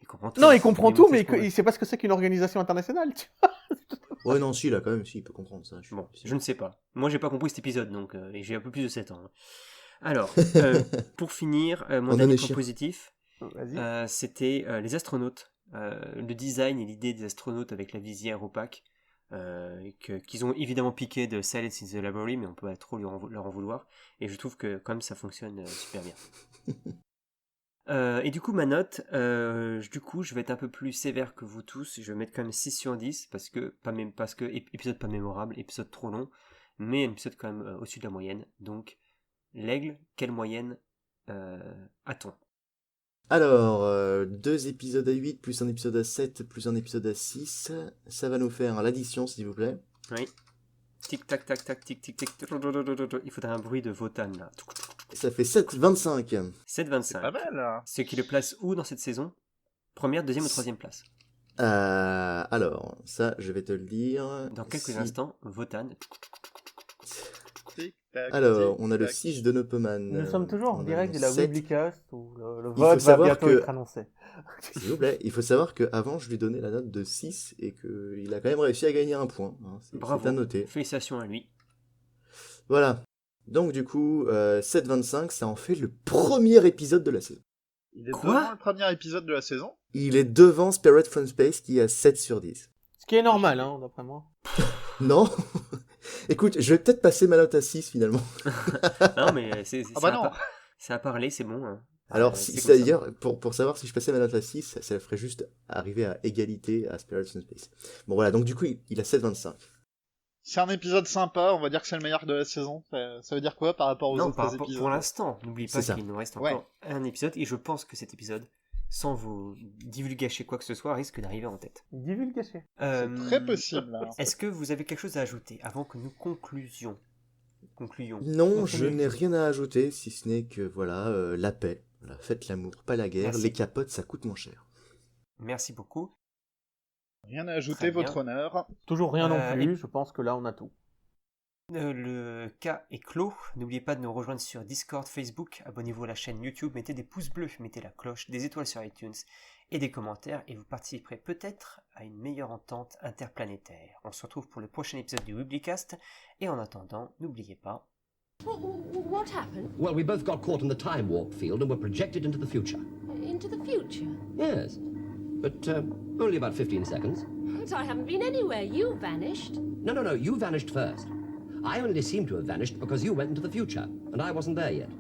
Il comprend tout. Non, il comprend tout, mais montre ce qu'on il sait pas ce que c'est qu'une organisation internationale. Tu vois. Ouais, non, si, là, quand même, si, il peut comprendre ça. Bon, je ne sais pas. Moi, j'ai pas compris cet épisode, donc et j'ai un peu plus de 7 ans. Alors, pour finir, mon On en dernier est point chiant. positif, Vas-y. c'était les astronautes. Le design et l'idée des astronautes avec la visière opaque, qu'ils ont évidemment piqué de Silence in the Library, mais on peut pas trop leur en vouloir. Et je trouve que quand même ça fonctionne super bien. Et du coup, ma note, je vais être un peu plus sévère que vous tous. Je vais mettre quand même 6 sur 10 parce que épisode pas mémorable, épisode trop long, mais un épisode quand même au-dessus de la moyenne. Donc, l'aigle, quelle moyenne a-t-on? Alors, 2 épisodes à 8, plus un épisode à 7, plus un épisode à 6. Ça va nous faire l'addition, s'il vous plaît. Oui. Tic tac tac tac tic tic tic. Il faudrait un bruit de Votan là. Ça fait 7,25. 7,25. C'est pas mal, là. Ce qui le place où dans cette saison? Première, deuxième ou troisième place? Alors, ça, je vais te le dire. Dans quelques Si- instants, Votan. Tic, tac, Alors, tic, on a le tac. 6 de Nopeman. Nous sommes toujours en On a direct le de la 7. Weeblycast où le faut vote va savoir bientôt que- être annoncé. S'il vous plaît, il faut savoir qu'avant, je lui donnais la note de 6 et qu'il a quand même réussi à gagner un point. Hein. C'est Bravo. à noter. Félicitations à lui. Voilà. Donc, du coup, 7,25, ça en fait le premier épisode de la saison. Il est Quoi devant le premier épisode de la saison. Il est devant Spirit from Space qui a 7 sur 10. Ce qui est normal, hein, d'après moi. Non. Écoute, je vais peut-être passer ma note à 6 finalement. Non, mais Ah bah non. ça a parlé, c'est bon. Hein. Alors, C'est si, comme ça. d'ailleurs, pour savoir si je passais ma note à 6, ça ferait juste arriver à égalité à Spirit from Space. Bon, voilà, donc du coup, il a 7,25. C'est un épisode sympa, on va dire que c'est le meilleur de la saison. Ça veut dire quoi par rapport aux Non, autres épisodes? pour l'instant, n'oublie pas C'est ça. qu'il nous reste Ouais. encore un épisode, et je pense que cet épisode, sans vous divulgacher quoi que ce soit, risque d'arriver en tête. Divulgaché. C'est très possible. Hein. Est-ce que vous avez quelque chose à ajouter avant que nous concluions? Non, Donc, je on est- n'ai rien à ajouter, si ce n'est que, voilà, la paix. Voilà, faites l'amour, pas la guerre. Merci. Les capotes, ça coûte moins cher. Merci beaucoup. Rien à ajouter, Très bien. votre honneur. Toujours rien non Euh, plus, je pense que là on a tout. Le cas est clos. N'oubliez pas de nous rejoindre sur Discord, Facebook. Abonnez-vous à la chaîne YouTube. Mettez des pouces bleus, mettez la cloche, des étoiles sur iTunes et des commentaires. Et vous participerez peut-être à une meilleure entente interplanétaire. On se retrouve pour le prochain épisode du Weeblycast. Et en attendant, n'oubliez pas. What happened? Well, we both got caught in the time warp field and were projected into the future. Into the future? Yes, but only about 15 seconds. But I haven't been anywhere. You vanished. No, you vanished first. I only seem to have vanished because you went into the future, and I wasn't there yet.